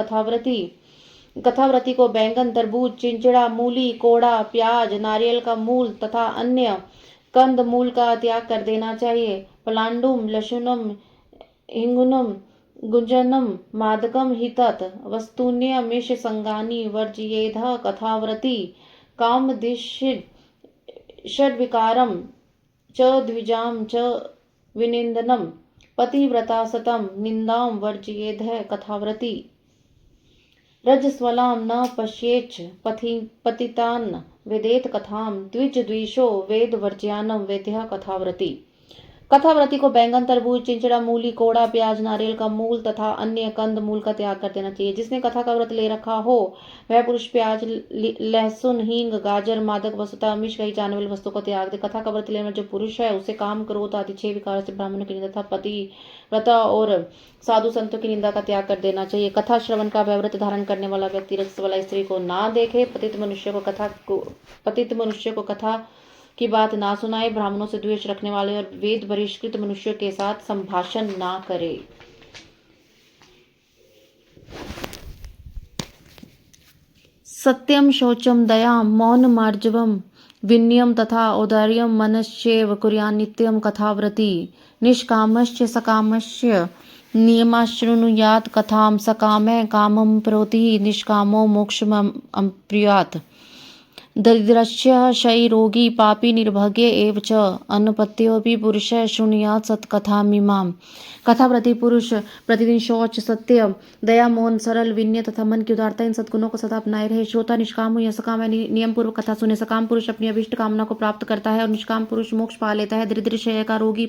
कथाव्रती को बैंगन, तरबूज, चिंचिड़ा, मूली, कोड़ा, प्याज, नारियल का मूल तथा अन्य कंद मूल का त्याग कर देना चाहिए। पलांडुम, लशुनम, हिंगुनम, गुंजनम, मादकम हि तत् वस्तुन्यमिष संगानि वर्जयेद् कथाव्रती कामदिश्य षड्विकारम च द्विजाम च विनिंदनम पतिव्रता सतम निंदाम वर्जयेद् कथाव्रती रजस्वलां न पश्येच्छ पतितान् वेदेत कथां द्विजद्विषो वेद वर्ज्यानं वेद्यः कथाव्रती। कथाव्रती को बैंगन, तरबूज, चिंचिड़ा, मूली, कोड़ा, प्याज, नारियल का मूल तथा अन्य कंद मूल का त्याग कर देना चाहिए। जिसने कथा का व्रत ले रखा हो वह पुरुष प्याज, लहसुन, हींग, गाजर, मादक वस्तुतः आमिष कही जाने वाली वस्तु को त्याग दे। कथा का व्रत लेने जो पुरुष है उसे काम, क्रोध आदि 6 विकार से ब्राह्मणों की निंदा तथा पति व्रता और साधु संतों की निंदा का त्याग कर देना चाहिए। कथा श्रवण का व्रत धारण करने वाला व्यक्ति रजस वाला स्त्री को ना देखे, पतित मनुष्य को कथा की बात ना सुनाए, ब्राह्मणों से द्वेष रखने वाले और वेद बहिष्कृत मनुष्यों के साथ संभाषण ना करे। सत्यम शौचम दयाम मौन मार्जवम विनयम तथा औदार्यम मनश्चैव कुर्यान् नित्यम कथाव्रती निष्कामश्च सकामश्च नियमाश्रुणुयात् कथां सकामः कामं प्रोति निष्कामो मोक्षम् अप्नुयात् दरिद्रस्य क्षयरोगी पापी निर्भाग्य एव च अन्नपत्योऽपि पुरुषः शृणुयात् सत्कथामिमाम्। कथाव्रती पुरुष प्रतिदिन शौच, सत्य, दया, मौन, सरल, विनय तथा मन की उदारता इन सद्गुणों को सदा अपनाए रहे। श्रोता निष्काम हो या सकाम है, नियम पूर्वक कथा सुने। सकाम पुरुष अपनी अभिष्ट कामना को प्राप्त करता है और निष्काम पुरुष मोक्ष पा लेता है। दरिद्र, क्षय का रोगी,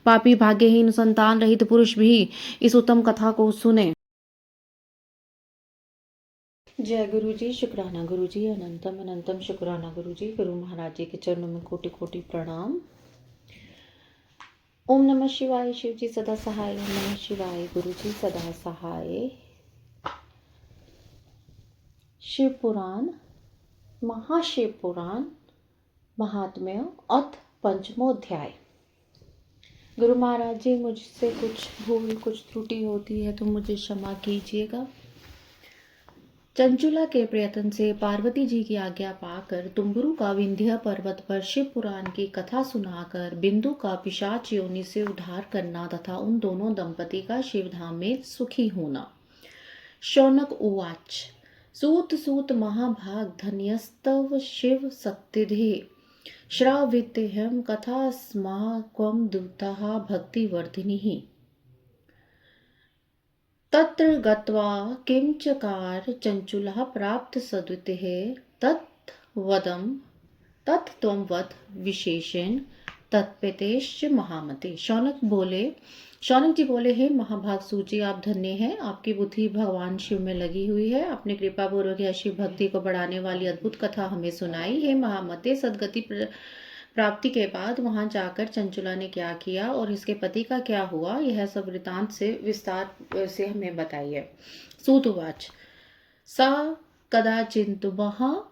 पापी, भाग्यहीन, संतान रहित पुरुष भी इस उत्तम कथा को सुने। जय गुरु जी, शुक्राना गुरु जी, अनंतम अनंतम शुक्राना गुरु जी। गुरु महाराज जी के चरणों में कोटि कोटि प्रणाम। ओम नमः शिवाय। शिव जी सदा सहाय। ओम नमः शिवाय। गुरु जी सदा सहाय। शिव पुराण, महाशिव पुराण, महात्म्य अथ पंचमोध्याय। गुरु महाराज जी, मुझसे कुछ भूल, कुछ त्रुटि होती है तो मुझे क्षमा कीजिएगा। चंचुला के प्रयत्न से पार्वती जी की आज्ञा पाकर तुम्बुरु का विंध्य पर्वत पर शिव पुराण की कथा सुनाकर बिंदु का पिशाच योनि से उद्धार करना तथा उन दोनों दंपति का शिवधाम में सुखी होना। शौनक उवाच। सूत सूत महाभाग धन्यस्तव शिव सत्तिधे श्रावितेहं कथास्माकं दूतः भक्तिवर्धिनीः। तत्र गत्वा किंचकार चंचुलः प्राप्त सद्वितेः तत्त्वं वद विशेषेण तत्पेतेश्च महामते। शौनक जी बोले, हे महाभाग सूत जी, आप धन्य हैं। आपकी बुद्धि भगवान शिव में लगी हुई है। अपने कृपा पूर्वक यह शिव भक्ति को बढ़ाने वाली अद्भुत कथा हमें सुनाई। हे महामते, सदगति प्राप्ति के बाद वहां जाकर चंचुला ने क्या किया और इसके पति का क्या हुआ, यह सब वृतांत से विस्तार से हमें बताइए। सूतुवाच। सा कदाचिन्तुमः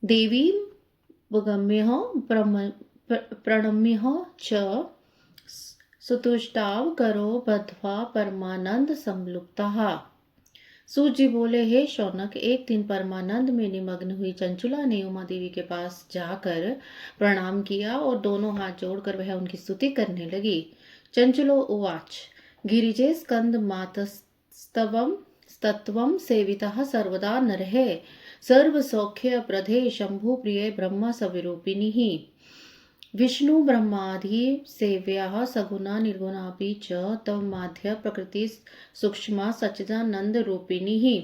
देवीं गम्यः प्रणम्यः च सुतुष्टाव करो बद्ध्वा परमानंद संलुप्तः। सूत जी बोले, हे शौनक, एक दिन परमानंद में निमग्न हुई चंचुला ने उमा देवी के पास जाकर प्रणाम किया और दोनों हाथ जोड़कर वह उनकी स्तुति करने लगी। चंचुलो उवाच गिरिजे स्कंद मातस्तवम तत्वं सेवितः सर्वदा नरः सर्व सौख्य प्रधे शंभु प्रिय ब्रह्म सविरूपिणी विष्णु ब्रह्मादि सेव्याः सगुणा निर्गुणापि च तव माध्य प्रकृति सूक्ष्मा सच्चिदानंद रूपिणी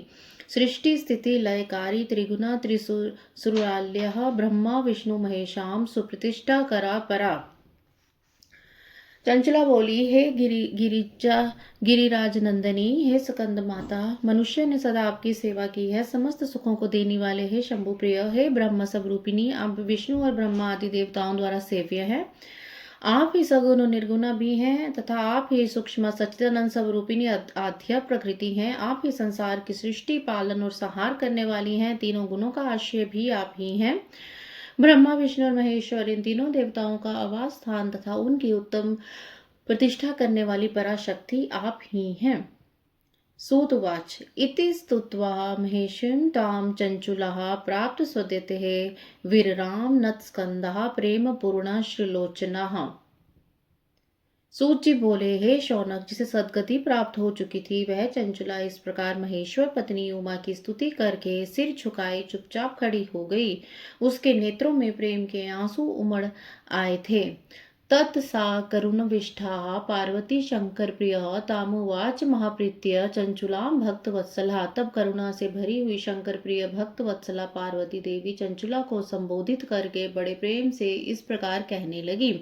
सृष्टि स्थिति लयकारी त्रिगुणा त्रिसुराल्यः ब्रह्मा विष्णु महेशाम सुप्रतिष्ठा करा परा। चंचला बोली, हे गिरिराज नंदनी, हे स्कंद माता, मनुष्य ने सदा आपकी सेवा की है। समस्त सुखों को देने वाले हे शंभु प्रिय, हे ब्रह्म स्वरूपिणी, आप विष्णु और ब्रह्मा आदि देवताओं द्वारा सेव्य है। आप ही सगुण और निर्गुणा भी हैं तथा आप ही सूक्ष्म सच्चिदानंद स्वरूपिणी आध्या प्रकृति हैं। आप ही संसार की सृष्टि पालन और संहार करने वाली हैं। तीनों गुणों का आश्रय भी आप ही हैं। ब्रह्मा विष्णु और महेश्वर इन तीनों देवताओं का आवास स्थान तथा उनकी उत्तम प्रतिष्ठा करने वाली पराशक्ति आप ही हैं। सूतवाच इति स्तुत्वा महेशं तां चंचुलाः प्राप्त स्वदेतेः वीररां नतस्कंदः प्रेम पूर्णा श्रीलोचनाः। सूत जी बोले, हे शौनक, जिसे सदगति प्राप्त हो चुकी थी वह चंचुला इस प्रकार महेश्वर पत्नी उमा की स्तुति करके सिर झुकाए चुपचाप खड़ी हो गई। उसके नेत्रों में प्रेम के आंसू उमड़ आए थे। तत्सा करुणविष्ठा पार्वती शंकर प्रिय तामुवाच महाप्रीत्य चंचुलां भक्तवत्सला। तब करुणा से भरी हुई शंकर प्रिय भक्तवत्सला पार्वती देवी चंचुला को संबोधित करके बड़े प्रेम से इस प्रकार कहने लगी।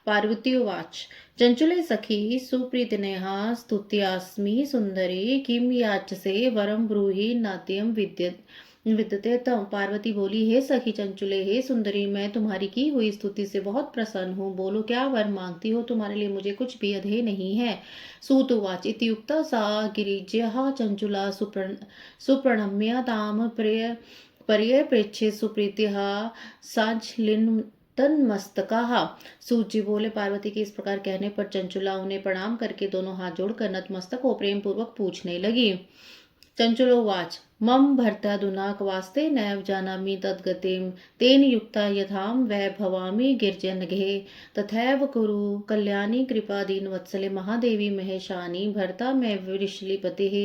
पार्वती उवाच चंचुले सखी सुप्रीतिनेहा स्तुत्यास्मि सुंदरी किम याचसे वरम ब्रूहि नाट्यम विद्यते तम। पार्वती बोली, हे सखी चंचुले, हे सुंदरी, मैं तुम्हारी की हुई स्तुति से बहुत प्रसन्न हूँ। बोलो, क्या वर मांगती हो? तुम्हारे लिए मुझे कुछ भी अधेय नहीं है। सूतुवाच इत्युक्ता सा गिरिज्यः चंचुला सुप्रणम्य ताम पर्य पृच्छे सुप्रीतिः साज्लिन तन्मस्तकाः। सूत जी बोले, पार्वती के इस प्रकार कहने पर चंचुला उन्हें प्रणाम करके दोनों हाथ जोड़कर नतमस्तक हो प्रेम पूर्वक पूछने लगी। चंचुलोवाच मम भर्ताधुना क्वास्ते नैव जानामि तद्गतिं तेन युक्ता यथाम वै भवामि गिरिजनगे तथैव कुरु कल्याणी कृपा दीनवत्सले महादेवी महेशानी भर्ता में वृषलीपतिः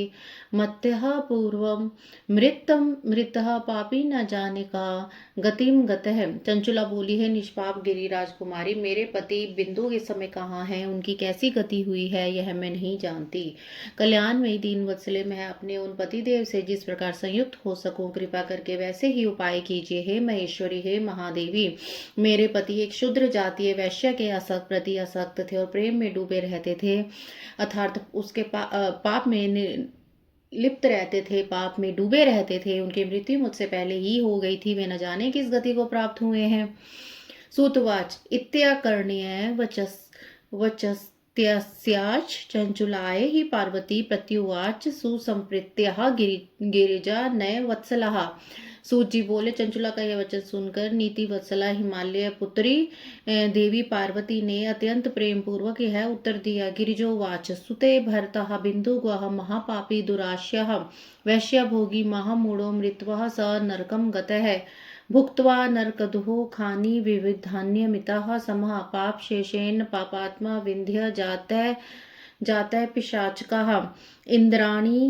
मत्यः पूर्वं मृतः पापी न जाने का गतिम गतः। चंचुला बोली, है निष्पाप गिरिराज कुमारी, मेरे पति बिंदु इस समय कहाँ हैं? उनकी कैसी गति हुई है यह मैं नहीं जानती। कल्याण में दीनवत्सले, मैं अपने उन पतिदेव से जिस प्रकार संयुक्त हो सकूं कृपा करके वैसे ही उपाय कीजिए। हे महेश्वरी, हे महादेवी, मेरे पति एक शूद्र जातीय वैश्य के प्रति आसक्त थे और प्रेम में डूबे रहते थे, अर्थात उसके पाप में लिप्त रहते थे, पाप में डूबे रहते थे। उनकी मृत्यु मुझसे पहले ही हो गई थी, वे न जाने किस गति को प्राप्त हुए हैं। सूतवाच इत्याकर्ण्य वचस्त्यास्याच चंचुलाय ही पार्वती प्रत्युवाच सुसंप्रीत्या गिरिजा नय वत्सलाः। सूत जी बोले, चंचुला का यह वचन सुनकर नीति वत्सला हिमालय पुत्री देवी पार्वती ने अत्यंत प्रेम पूर्वक यह उत्तर दिया। गिरिजोवाच सुते भर्तः बिंदुगः महापापी दुराश्यः वैश्य भोगी महामूढ़ो मृत्वः स नरकं गतः भुक्त्वा नरकदुः खानि विविधान्यमितः समः पाप शेषेण पापात्मा विंध्य जातः पिशाचकः इंद्राणि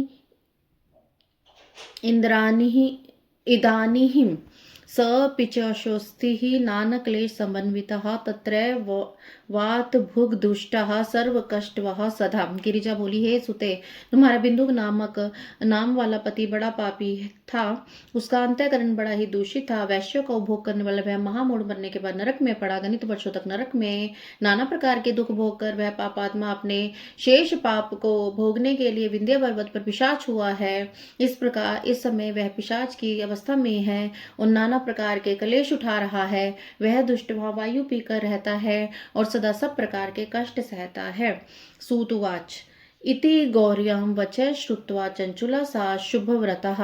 इदानीं स पिचाशोस्तिः नानक्लेश समन्वितः तत्रैव वात भुग दुष्टः सर्वकष्टवः सदा। गिरिजा बोली, हे सुते, तुम्हारा बिंदु नाम वाला पति बड़ा पापी था, उसका अंतःकरण बड़ा ही दूषित था। वैश्य को भोग करने वाला वह महामूढ़ मरने के बाद नरक में पड़ा। गणित वर्षों तक नरक में नाना प्रकार के दुख भोग कर वह पापात्मा अपने शेष पाप को भोगने के लिए विंध्य पर्वत पर पिशाच हुआ है। इस प्रकार इस समय वह पिशाच की अवस्था में है और नाना प्रकार के कलेश उठा रहा है। वह दुष्ट वायु पीकर रहता है और सदा सब प्रकार के कष्ट सहता है। सूतुवाच इति गौर्यां वचः श्रुत्वा चञ्चुला सा शुभव्रतः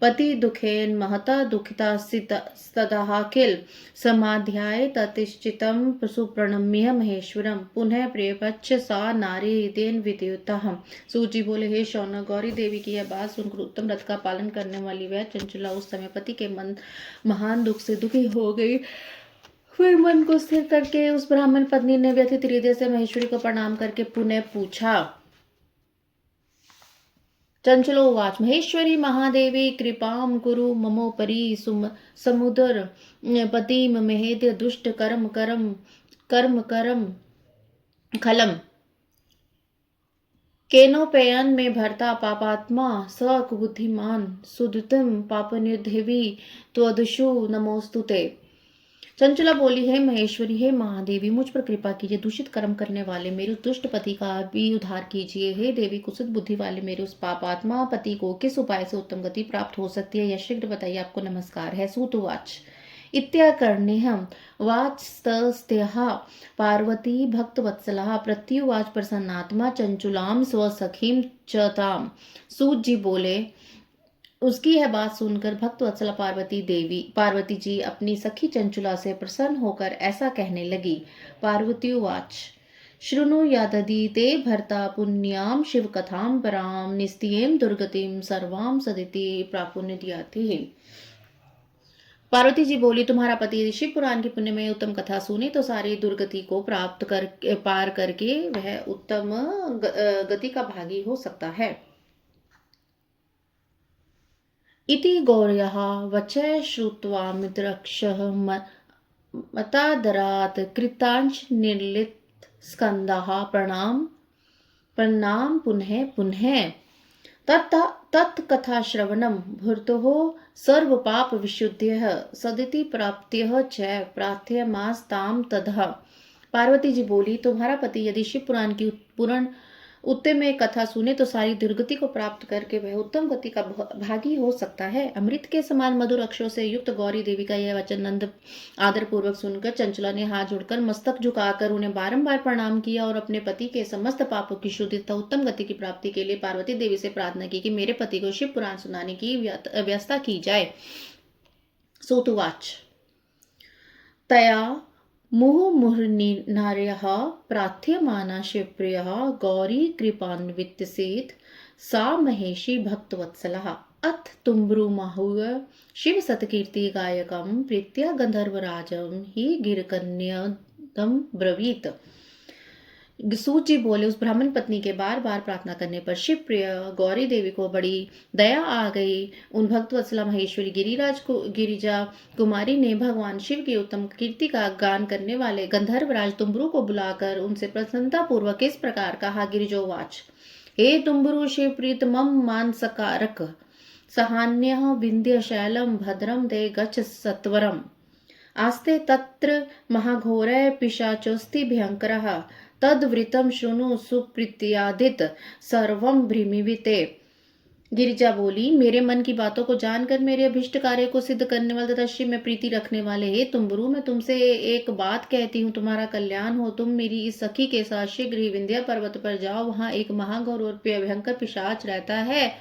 पतिदुःखेन महता दुःखितास्ततः किल समाध्याय ततिश्चितं सुप्रणम्य महेश्वरम पुनः प्रियपक्ष सा नारी हृदयेन विद्युतः। सूत जी बोले, हे शौनक, गौरी देवी की यह बात सुनकर उत्तम व्रत का पालन करने वाली वह चंचुला उस समय पति के मन महान दुख से दुखी हो गई। फिर मन को स्थिर करके उस ब्राह्मण पत्नी ने व्यथित हृदय से महेश्वरी को प्रणाम करके पुनः पूछा। चंचलोवाच, महेश्वरी महादेवी कृपां कुरु ममोपरि समुदर पतिम महेद्य दुष्ट कर्म कर्म खलम केनोपयन में भरता पापात्मा स कुबुद्धिमान सुदुतम पापनिर्धेवी त्वदशु नमोस्तुते। चंचला बोली, है महेश्वरी, हे महादेवी, मुझ पर कृपा कीजिए। दूषित कर्म करने वाले मेरे उस दुष्ट पति का भी उद्धार कीजिए। हे देवी, कुत्सित बुद्धि वाले मेरे उस पापात्मा पति को किस उपाय से उत्तम गति प्राप्त हो सकती है, यह शीघ्र बताइए। आपको नमस्कार है। सूतुवाच, इत्याकर्ण्यहं वाचस्तस्त्यः पार्वती भक्तवत्सला प्रत्युवाच प्रसन्नात्मा चंचुलाम स्वसखीम च ताम। सूत जी बोले, उसकी यह बात सुनकर भक्तवत्सला पार्वती जी अपनी सखी चंचुला से प्रसन्न होकर ऐसा कहने लगी। पार्वती उवाच, शृणु याददि ते भर्ता पुण्यां शिवकथां परां निस्त्येम दुर्गतिम सर्वां सदिति प्रापुण्यति। पार्वती जी बोली, तुम्हारा पति यदि शिव पुराण की पुण्य में उत्तम कथा सुने तो सारी दुर्गति को पार करके वह उत्तम गति का भागी हो सकता है। इति गौर्यः वचः श्रुत्वा मित्रक्षः मतादरात् कृतांश निर्लित स्कंदः प्रणाम पुनः पुनः तत्कथाश्रवणं भूर्तुः सर्वपाप विशुद्ध्यः सदिति प्राप्त्यः च प्रार्थ्यमास्तां ततः। पार्वती जी बोली, तुम्हारा पति यदि शिव पुराण की उत्तम में कथा सुने तो सारी दुर्गति को प्राप्त करके वह उत्तम गति का भागी हो सकता है। अमृत के समान मधुर अक्षरों से युक्त गौरी देवी का यह वचन नंद आदर पूर्वक सुनकर चंचला ने हाथ जोड़कर मस्तक झुकाकर उन्हें बारंबार प्रणाम किया और अपने पति के समस्त पापों की शुद्धि तथा उत्तम गति की प्राप्ति के लिए पार्वती देवी से प्रार्थना की कि मेरे पति को शिव पुराण सुनाने की व्यवस्था की जाए। सूतुवाच, तया मुहुर्मुहुर्नार्यः प्रार्थ्यमाना शिवप्रियः गौरी कृपान्वितसेत् सा महेशी भक्तवत्सलः अथ तुम्ब्रुमाहुः शिव सत्कीर्ति गायकं प्रीत्या गंधर्वराजं हि गिरकन्यदं ब्रवीत। सूत जी बोले, उस ब्राह्मण पत्नी के बार बार प्रार्थना करने पर शिव प्रिय गौरी देवी को बड़ी दया आ गई। उन भक्तवत्सला महेश्वरी गिरिजा कुमारी ने भगवान शिव की उत्तम कीर्ति का गान करने वाले गंधर्वराज तुम्बरु को बुलाकर उनसे प्रसन्नता पूर्वक इस प्रकार कहा। गिरिजोवाच, हे तुम्बरु शिव प्रीतमं मानसकारक सहान्यः विंध्य शैलम भद्रम दे गच्छ सत्वरम आस्ते तत्र महाघोरः पिशाचोस्ति भयंकरः तद्वृतम शृणु सुप्रीत्यादित सर्वम भ्रीमिविते। गिरिजा बोली, मेरे मन की बातों को जानकर मेरे अभिष्ट कार्य को सिद्ध करने वाले तथा शिव में प्रीति रखने वाले हे तुम्बरु, मैं तुमसे एक बात कहती हूँ, तुम्हारा कल्याण हो। तुम मेरी इस सखी के साथ शीघ्र ही विंध्या पर्वत पर जाओ। वहां एक महाघोर और भयंकर पिशाच रहता है,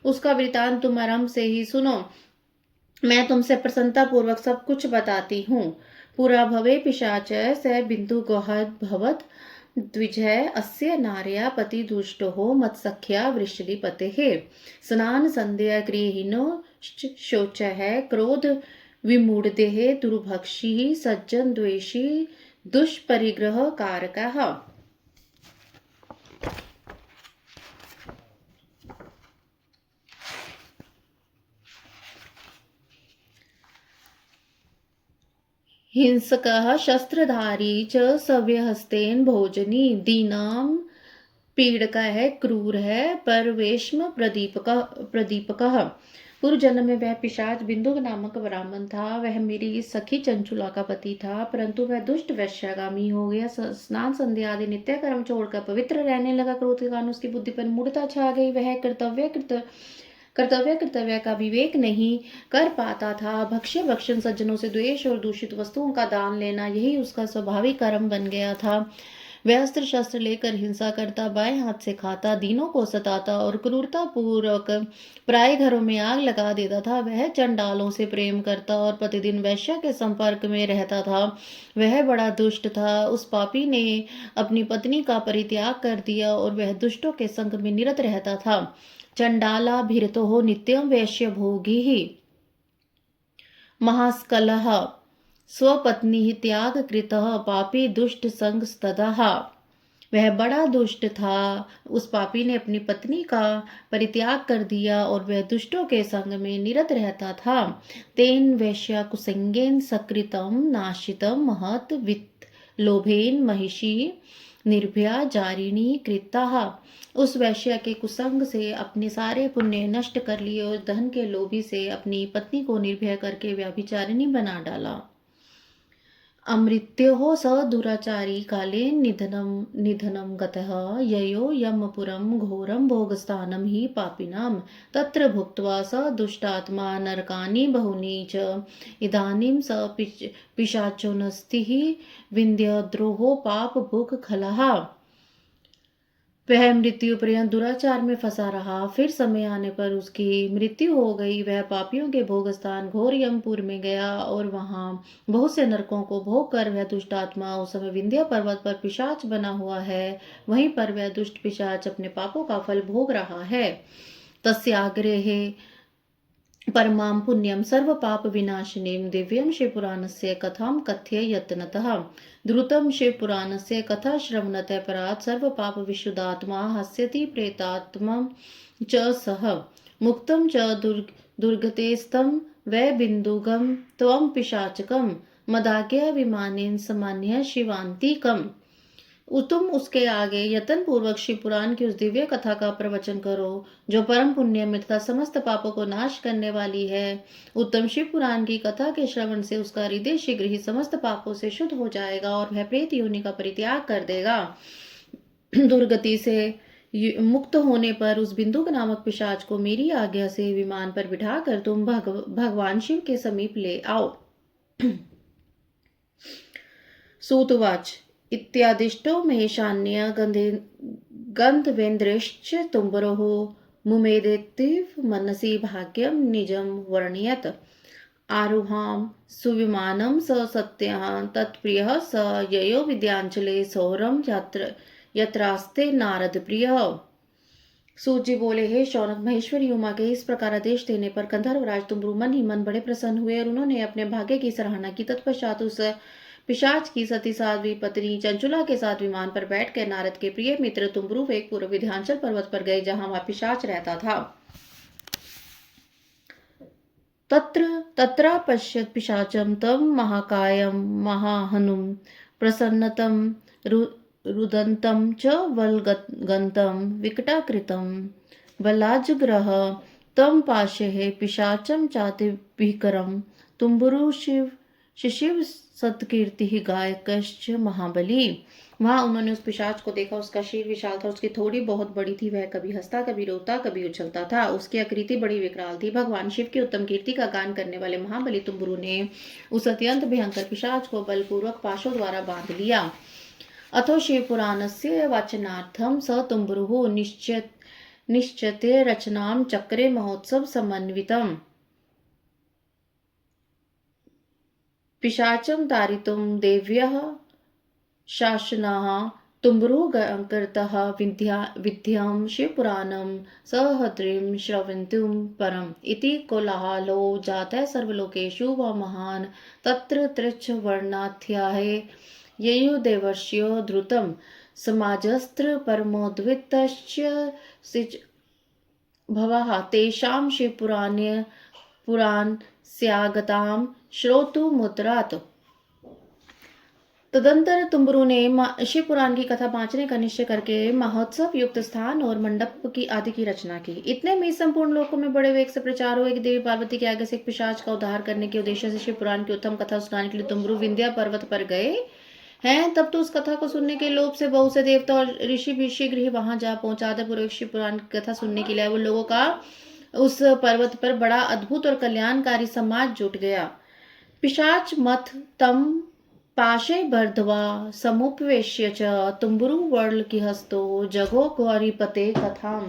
उसका वृतांत तुम आरंभ से ही सुनो। मैं तुमसे प्रसन्नता पूर्वक सब कुछ बताती हूँ। पुरा भवे पिशाच स बिंदु गौहद भवत द्विजय अस्य नार्या पति दुष्टो मत्सख्या वृषलीपतेः स्नान संध्या गृहिणो शोचः क्रोध विमूढ़देः दुर्भक्षी सज्जन द्वेषी दुष्परिग्रह कारकः। हिंसकः शस्त्रधारी च सव्यहस्तेन भोजनी दीनां पीड़कः क्रूरः परवेश्म प्रदीपकः। पूर्व जन्म में वह पिशाच बिंदु नामक ब्राह्मण था। वह मेरी सखी चंचुला का पति था, परंतु वह दुष्ट वैश्यागामी हो गया। स्नान संध्या आदि नित्य कर्म छोड़कर पवित्र रहने लगा। क्रोध के कारण उसकी बुद्धि पर मूढ़ता छा गई। वह कर्तव्य का विवेक नहीं कर पाता था। भक्ष्य भक्षण, सज्जनों से द्वेष और दूषित वस्तुओं का दान लेना, यही उसका स्वाभाविक कर्म बन गया था। वह अस्त्र शस्त्र लेकर हिंसा करता, बाएं हाथ से खाता, दीनों को सताता और क्रूरता पूर्वक पराए घरों में आग लगा देता था। वह चंडालों से प्रेम करता और प्रतिदिन वैश्या के संपर्क में रहता था। वह बड़ा दुष्ट था। उस पापी ने अपनी पत्नी का परित्याग कर दिया और वह दुष्टों के संग में निरत रहता था। चंडाला भिरतो नित्यं वैश्य भोगी ही महास्कलः स्वपत्नी त्याग कृतः पापी दुष्ट संग स्तदः। वह बड़ा दुष्ट था। उस पापी ने अपनी पत्नी का परित्याग कर दिया और वह दुष्टों के संग में निरत रहता था। तेन वैश्या कुसंगेन सकृतम नाशितम महत वित्त लोभेन महिषी निर्भया जारिणी कृता। उस वैश्या के कुसंग से अपने सारे पुण्य नष्ट कर लिए और धन के लोभी से अपनी पत्नी को निर्भय करके व्यभिचारिणी बना डाला। अमृत्योः स दुराचारी काले निधनं गतः ययो यमपुरं घोरं भोगस्थानं हि पापिनां तत्र भुक्त्वा स दुष्टात्मा नरकानि बहुनि च इदानीं स पिशाचोऽनस्ति विन्द्यद्रोहो पापभुक् खलः। वह मृत्यु पर्यंत दुराचार में फंसा रहा। फिर समय आने पर उसकी मृत्यु हो गई। वह पापियों के भोग स्थान घोर यमपुर में गया और वहां बहुत से नरकों को भोग कर वह दुष्ट आत्मा उस समय विंध्य पर्वत पर पिशाच बना हुआ है। वहीं पर वह दुष्ट पिशाच अपने पापों का फल भोग रहा है। तस्याग्रेहे परमां पुण्यं सर्व पाप विनाशिनीं दिव्यं शिवपुराणस्य कथां कथ्य यत्नतः। द्रुतं शिवपुराणस्य कथा श्रवणतः परात् सर्व पाप विशुद्धात्मा हस्यति प्रेतात्मा च सह मुक्तं च दुर्गतेस्तं वै बिन्दुगं त्वं पिशाचकं मदाज्ञया विमानेन समान्य शिवान्तिकम्। तुम उसके आगे यत्न पूर्वक शिव पुराण की उस दिव्य कथा का प्रवचन करो जो परम पुण्य में तथा समस्त पापों को नाश करने वाली है। उत्तम शिव पुराण की कथा के श्रवण से उसका हृदय शीघ्र ही समस्त पापों से शुद्ध हो जाएगा और वह प्रेत योनि का परित्याग कर देगा। दुर्गति से मुक्त होने पर उस बिंदुक नामक पिशाच को मेरी आज्ञा से विमान पर बिठाकर तुम भगवान शिव के समीप ले आओ। सूतवाच इत्यादिष्टो महेशान्य गन्धवेन्द्रश्च तुम्बरोः मुमेदेतिव मनसि भाग्यं निजं वर्णयत्। आरुहां सुविमानं स सत्यः तत्प्रियः स ययो विद्यांचले सौरम यत्रास्ते नारद प्रियः। सूत जी बोले, हे शौनक, महेश्वरी उमा के इस प्रकार आदेश देने पर गंधर्वराज तुम्बरु मन ही मन बड़े प्रसन्न हुए और उन्होंने अपने भाग्य की सराहना की। तत्पश्चात उस पिशाच की सती साध्वी पत्नी चंचुला के साथ विमान पर बैठकर नारद के प्रिय मित्र तुम्बरु एक पूर्व विंध्याचल पर्वत पर गए जहां वह पिशाच रहता था। तत्रापश्यत् पिशाचम तम महाकायम महाहनुम प्रसन्नतम रुदंतम च वल्गंतम विकटाकृतम बलाजग्रह तम पाशे पिशाचम चातिभिकरम तुम्बुरु शिशिव सत्कीर्ति गायकश्च महाबली। वहां उन्होंने उस पिशाच को देखा। उसका शीर विशाल था, उसकी थोड़ी बहुत बड़ी थी। वह कभी हंसता, कभी रोता, कभी उछलता था। उसकी आकृति बड़ी विकराल थी। भगवान शिव की उत्तम कीर्ति का गान करने वाले महाबली तुम्बुरु ने उस अत्यंत भयंकर पिशाच को बलपूर्वक पाशों द्वारा बांध लिया। अथो शिव पुराणस्य वाचनार्थम स तुम्बुरु निश्चते रचनां चक्रे महोत्सव समन्वितम्। पिशाचं तारितुं देव्यः शासनाः तुम्बुरु कृतः विद्यां शिवपुराणं सहद्रीं श्रवन्तुं परम् इति कोलाहलो जातः सर्वलोकेषु व महान्। तत्र त्रिच्छवर्णाध्याये ययुदेवर्ष्यो धृतं समाजस्त्र परमोद्वितश्च भवः तेषां पुराणस्यागतां श्रोतुमुद्रात्। तदंतर तुम्बुरु ने शिव पुराण की कथा बांचने का निश्चय करके महोत्सव युक्त स्थान और मंडप की आदि की रचना की। इतने में संपूर्ण लोकों में बड़े वेग से प्रचार हुआ कि देवी पार्वती के आगे से एक पिशाच का उद्धार करने के उद्देश्य से शिव पुराण की उत्तम कथा सुनाने के लिए तुम्बुरु विंध्या पर्वत पर गए हैं। तब तो उस कथा को सुनने के लोभ से बहुत से देवता और ऋषि भी शीघ्र ही वहां जा पहुंचा। पूर्वक शिव पुराण की कथा सुनने के लिए वो लोगों का उस पर्वत पर बड़ा अद्भुत और कल्याणकारी समाज जुट गया। पिशाच मथ तम पाशे बर्धवा समुपवेश्य च तुम्बुरु वर्ल की हस्तो जगो गौरीपते कथाम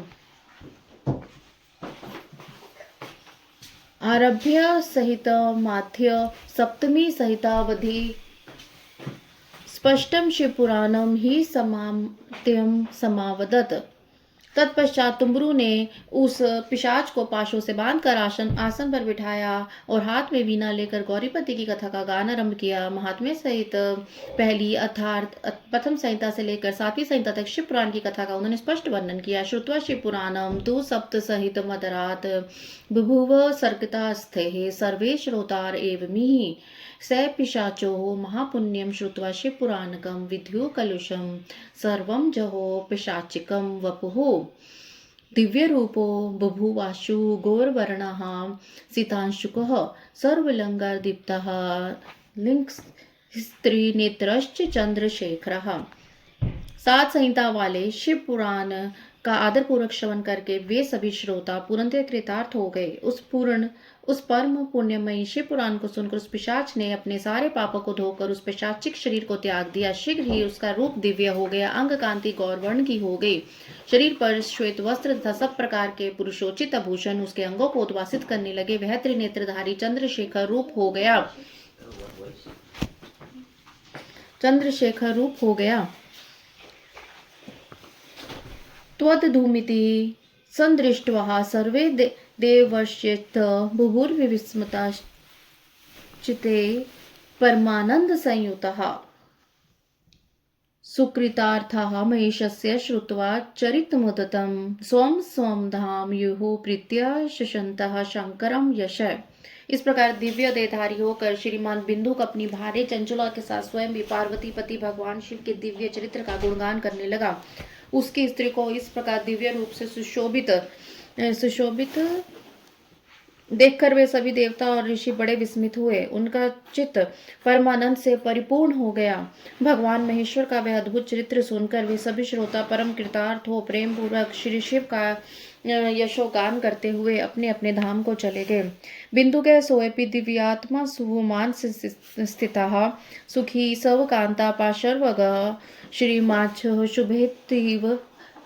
आरभ्य सहित माध्य सप्तमी सहितावधि स्पष्टम शिवपुराणम ही समाप्त्यम समावदत। तत्पश्चात तुम्बरू ने उस पिशाच को पाशों से बांधकर आसन पर बिठाया और हाथ में वीणा लेकर गौरीपति की कथा का गान आरंभ किया। महात्म्य सहित पहली अर्थात प्रथम संहिता से लेकर 7वीं संहिता तक शिव पुराण की कथा का उन्होंने स्पष्ट वर्णन किया। श्रुत्वा शिव पुराणम तु सप्त सहित मदरात बुभुव सर्गता स्थे सर्वे श्रोतार एवमिहि स पिशाचो महापुण्यम श्रुत्वा शिव पुराणकम विद्यो कलुषम सर्वं जहो पिशाचिकम वपुः दिव्य रूपो बभुवाशु गौरवर्णः सितांशुकः सर्वलंगादीप्तः लिंग स्त्री नेत्रश्च चंद्रशेखरः। 7 संहिता वाले शिव पुराण का आदर पूर्वक श्रवण करके वे सभी श्रोता पूर्णतः कृतार्थ हो गए। उस परम पुण्यमयी शिव पुराण को सुनकर उस पिशाच ने अपने सारे पापों को धोकर उस पिशाचिक शरीर को त्याग दिया। शीघ्र ही उसका रूप दिव्य हो गया, अंग कांति गौरवर्ण की हो गई। शरीर पर श्वेत वस्त्र तथा सब प्रकार के पुरुषोचित आभूषण उसके अंगों को उद्वासित करने लगे। वह त्रिनेत्रधारी चंद्रशेखर रूप हो गया। त्वद्धूमिति संदृष्ट्वा सर्वे देवर्षित बुभुर्विस्मता चिते परमानंद संयुतः सुकृतार्थः महेशस्य श्रुत्वा चरितमुदितं स्वं स्वं धाम युः प्रीत्या शशन्तः शंकरं यश। इस प्रकार दिव्य देहधारी होकर श्रीमान बिंदुक अपनी भार्य चंचला के साथ स्वयं भी पार्वती पति भगवान शिव के दिव्य चरित्र का गुणगान करने लगा। उसकी स्त्री को इस प्रकार दिव्य रूप से सुशोभित देखकर वे सभी देवता और ऋषि बड़े विस्मित हुए। उनका चित्त परमानंद से परिपूर्ण हो गया। भगवान महेश्वर का वह अद्भुत चरित्र सुनकर वे सभी श्रोता परम कृतार्थ हो प्रेम पूर्वक श्री शिव का यशोगान करते हुए अपने अपने धाम को चले गए। बिंदु के सोएपि दिव्यात्मा सुवमान स्थितः सुखी सवकांता पाशर्वग श्रीमाच शुभेतीव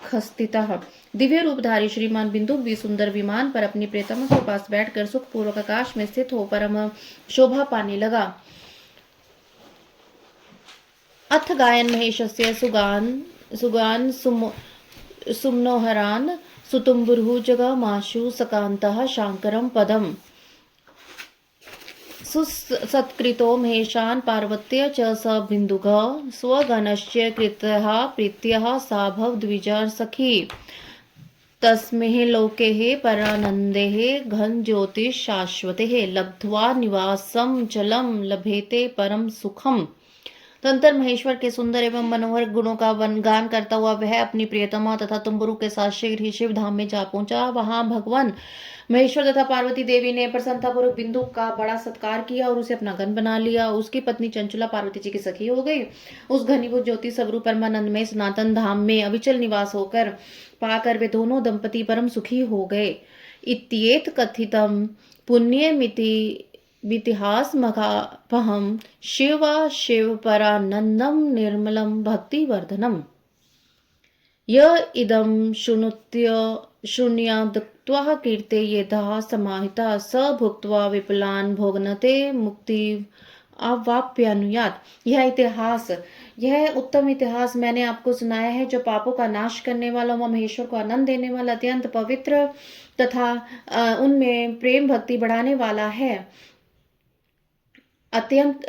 खस्तितः। दिव्य रूपधारी श्रीमान बिंदु भी सुंदर विमान पर अपनी प्रियतमा के पास बैठकर सुखपूर्वक आकाश में स्थित हो परम शोभा पाने लगा। अथ गायन महेशस्य सुगान सुमनोहरान सुतुम्बुर्हु जगमाशु सकांतः शांकरं पदम सुसत्कृतो महेशान पार्वत्य च स बिंदुग स्वगणस्य कृतः प्रीत्यः सा भवद्विजा सखी तस्मेह लोके परानंदे घन ज्योतिष शाश्वते लब्ध्वा निवासम चलम लभेते परम सुखम। तंत्र महेश्वर के सुंदर एवं मनोहर गुणों का गान करता हुआ वह अपनी प्रियतमा तथा तुम्बुरु के साथ शीघ्र ही शिव धाम में जा पहुंचा। वहां भगवान महेश्वर तथा पार्वती देवी ने प्रसन्नतापूर्वक बिंदु का बड़ा सत्कार किया और उसे अपना गण बना लिया। उसकी पत्नी चंचला पार्वती जी की सखी हो गई। उस घनीभूत ज्योति स्वरूप परमानंद में सनातन धाम में अविचल निवास होकर पाकर वे दोनों दंपति परम सुखी हो गए। इत्येत कथितम पुण्यमिति वितिहास मखापहम शिव परानंदम निर्मलम भक्तिवर्धनम य इदं शृणुयाद्क्त्वा कीर्ते यथा समाहिता स भुक्त्वा विपुलान् भोगनते मुक्ति अवाप्यानुयात। यह उत्तम इतिहास मैंने आपको सुनाया है जो पापों का नाश करने वाला व महेश्वर को आनंद देने वाला अत्यंत पवित्र तथा उनमें प्रेम भक्ति बढ़ाने वाला है। अत्यंत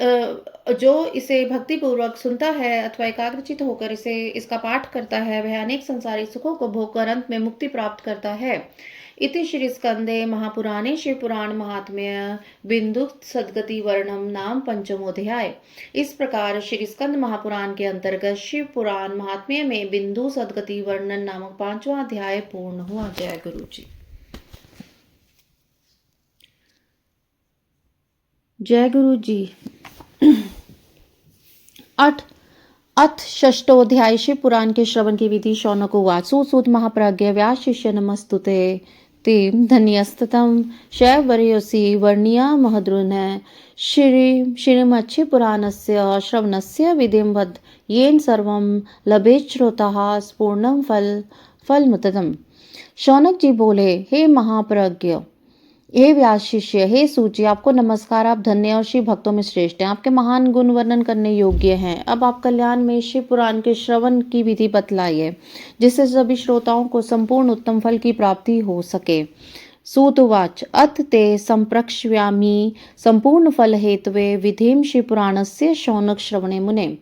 जो इसे भक्ति पूर्वक सुनता है अथवा एकाग्रचित होकर इसका पाठ करता है वह अनेक संसारी सुखों को भोगकर अंत में मुक्ति प्राप्त करता है। इति श्री स्कंदे महापुराणे शिव पुराण महात्म्य बिंदु सद्गति वर्णम नाम पंचमोध्याय। इस प्रकार श्री स्कंद महापुराण के अंतर्गत शिव पुराण महात्म्य में बिंदु सद्गति वर्णन नामक 5वां अध्याय पूर्ण हुआ। जय गुरु जी। जय गुरु जी। अथ षष्ठोध्याय शिव पुराण के श्रवण की विधि। शौनक उवाच सुसूत महाप्राज्ञ व्यास शिष्य नमस्तुते तें धन्यस्ततं शैवर्यसि वर्णिया महद्रुन श्रीमच्छी पुराणस्य श्रवणस्य विधिं वद येन सर्वं लभेत श्रोताः स्पूर्णं फलमुत्तमम्। शौनक जी बोले, हे महाप्रज्ञ, हे व्यास शिष्य, हे सूची, आपको नमस्कार। आप धन्य और शिव भक्तों में श्रेष्ठ हैं। आपके महान गुण वर्णन करने योग्य हैं। अब आप कल्याण में शिव पुराण के श्रवण की विधि बतलाइए, जिससे सभी श्रोताओं को संपूर्ण उत्तम फल की प्राप्ति हो सके। सूत उवाच अथ ते संप्रक्ष्यामि संपूर्ण फल हेतवे विधिम शिव पुराणस्य शौनक श्रवणे मुने।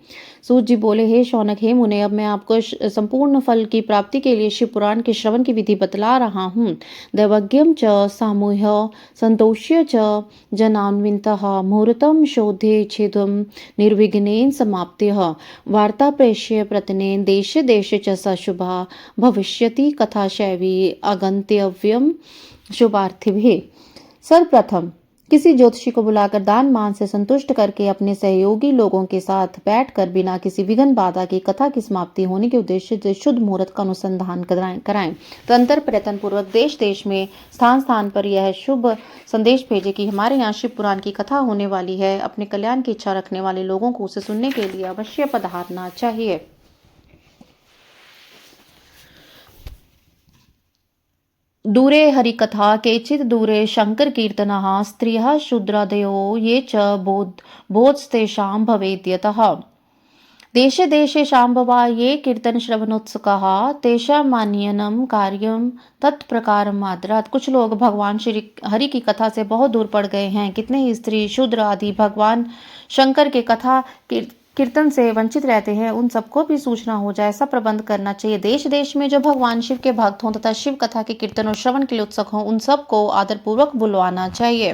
सूत जी बोले, हे शौनक, हे मुने, अब मैं आपको संपूर्ण फल की प्राप्ति के लिए शिव पुराण के श्रवण की विधि बतला रहा हूँ। दैवज्ञम च सामूह्य संतोष्य च जनान्वितः मुहूर्तम शोधे छेदम निर्विघ्नेन समाप्त्यः वार्ता प्रेष्य प्रतिनेन देश देश च सशुभा भविष्यति कथा शैवी अगंतव्यम शुभार्थिभिः। सर्वप्रथम किसी ज्योतिषी को बुलाकर दान मान से संतुष्ट करके अपने सहयोगी लोगों के साथ बैठकर बिना किसी विघ्न बाधा की कथा की समाप्ति होने के उद्देश्य से शुद्ध मुहूर्त का अनुसंधान कराएं। तंत्र प्रयत्न पूर्वक देश देश में स्थान स्थान पर यह शुभ संदेश भेजे कि हमारे यहाँ शिव पुराण की कथा होने वाली है। अपने कल्याण की इच्छा रखने वाले लोगों को उसे सुनने के लिए अवश्य पधारना चाहिए। दूरे हरिकथा केचित् दूरे शंकर कीर्तनः स्त्रियः शूद्रादयो ये च बोधस्तेषां भवेत् यतः देशे देशे शाम्भवा ये कीर्तन श्रवणोत्सुकाः तेषां मान्यनं कार्यं तत्प्रकारम् आदरात्। कुछ लोग भगवान श्री हरि की कथा से बहुत दूर पड़ गए हैं। कितने ही स्त्री शूद्र आदि भगवान शंकर के कथा कीर्तन से वंचित रहते हैं। उन सबको भी सूचना हो जाए, ऐसा प्रबंध करना चाहिए। देश देश में जो भगवान शिव के भक्त हों तथा शिव कथा के कीर्तन और श्रवण के लिए उत्सुक हों, उन सबको आदरपूर्वक बुलवाना चाहिए।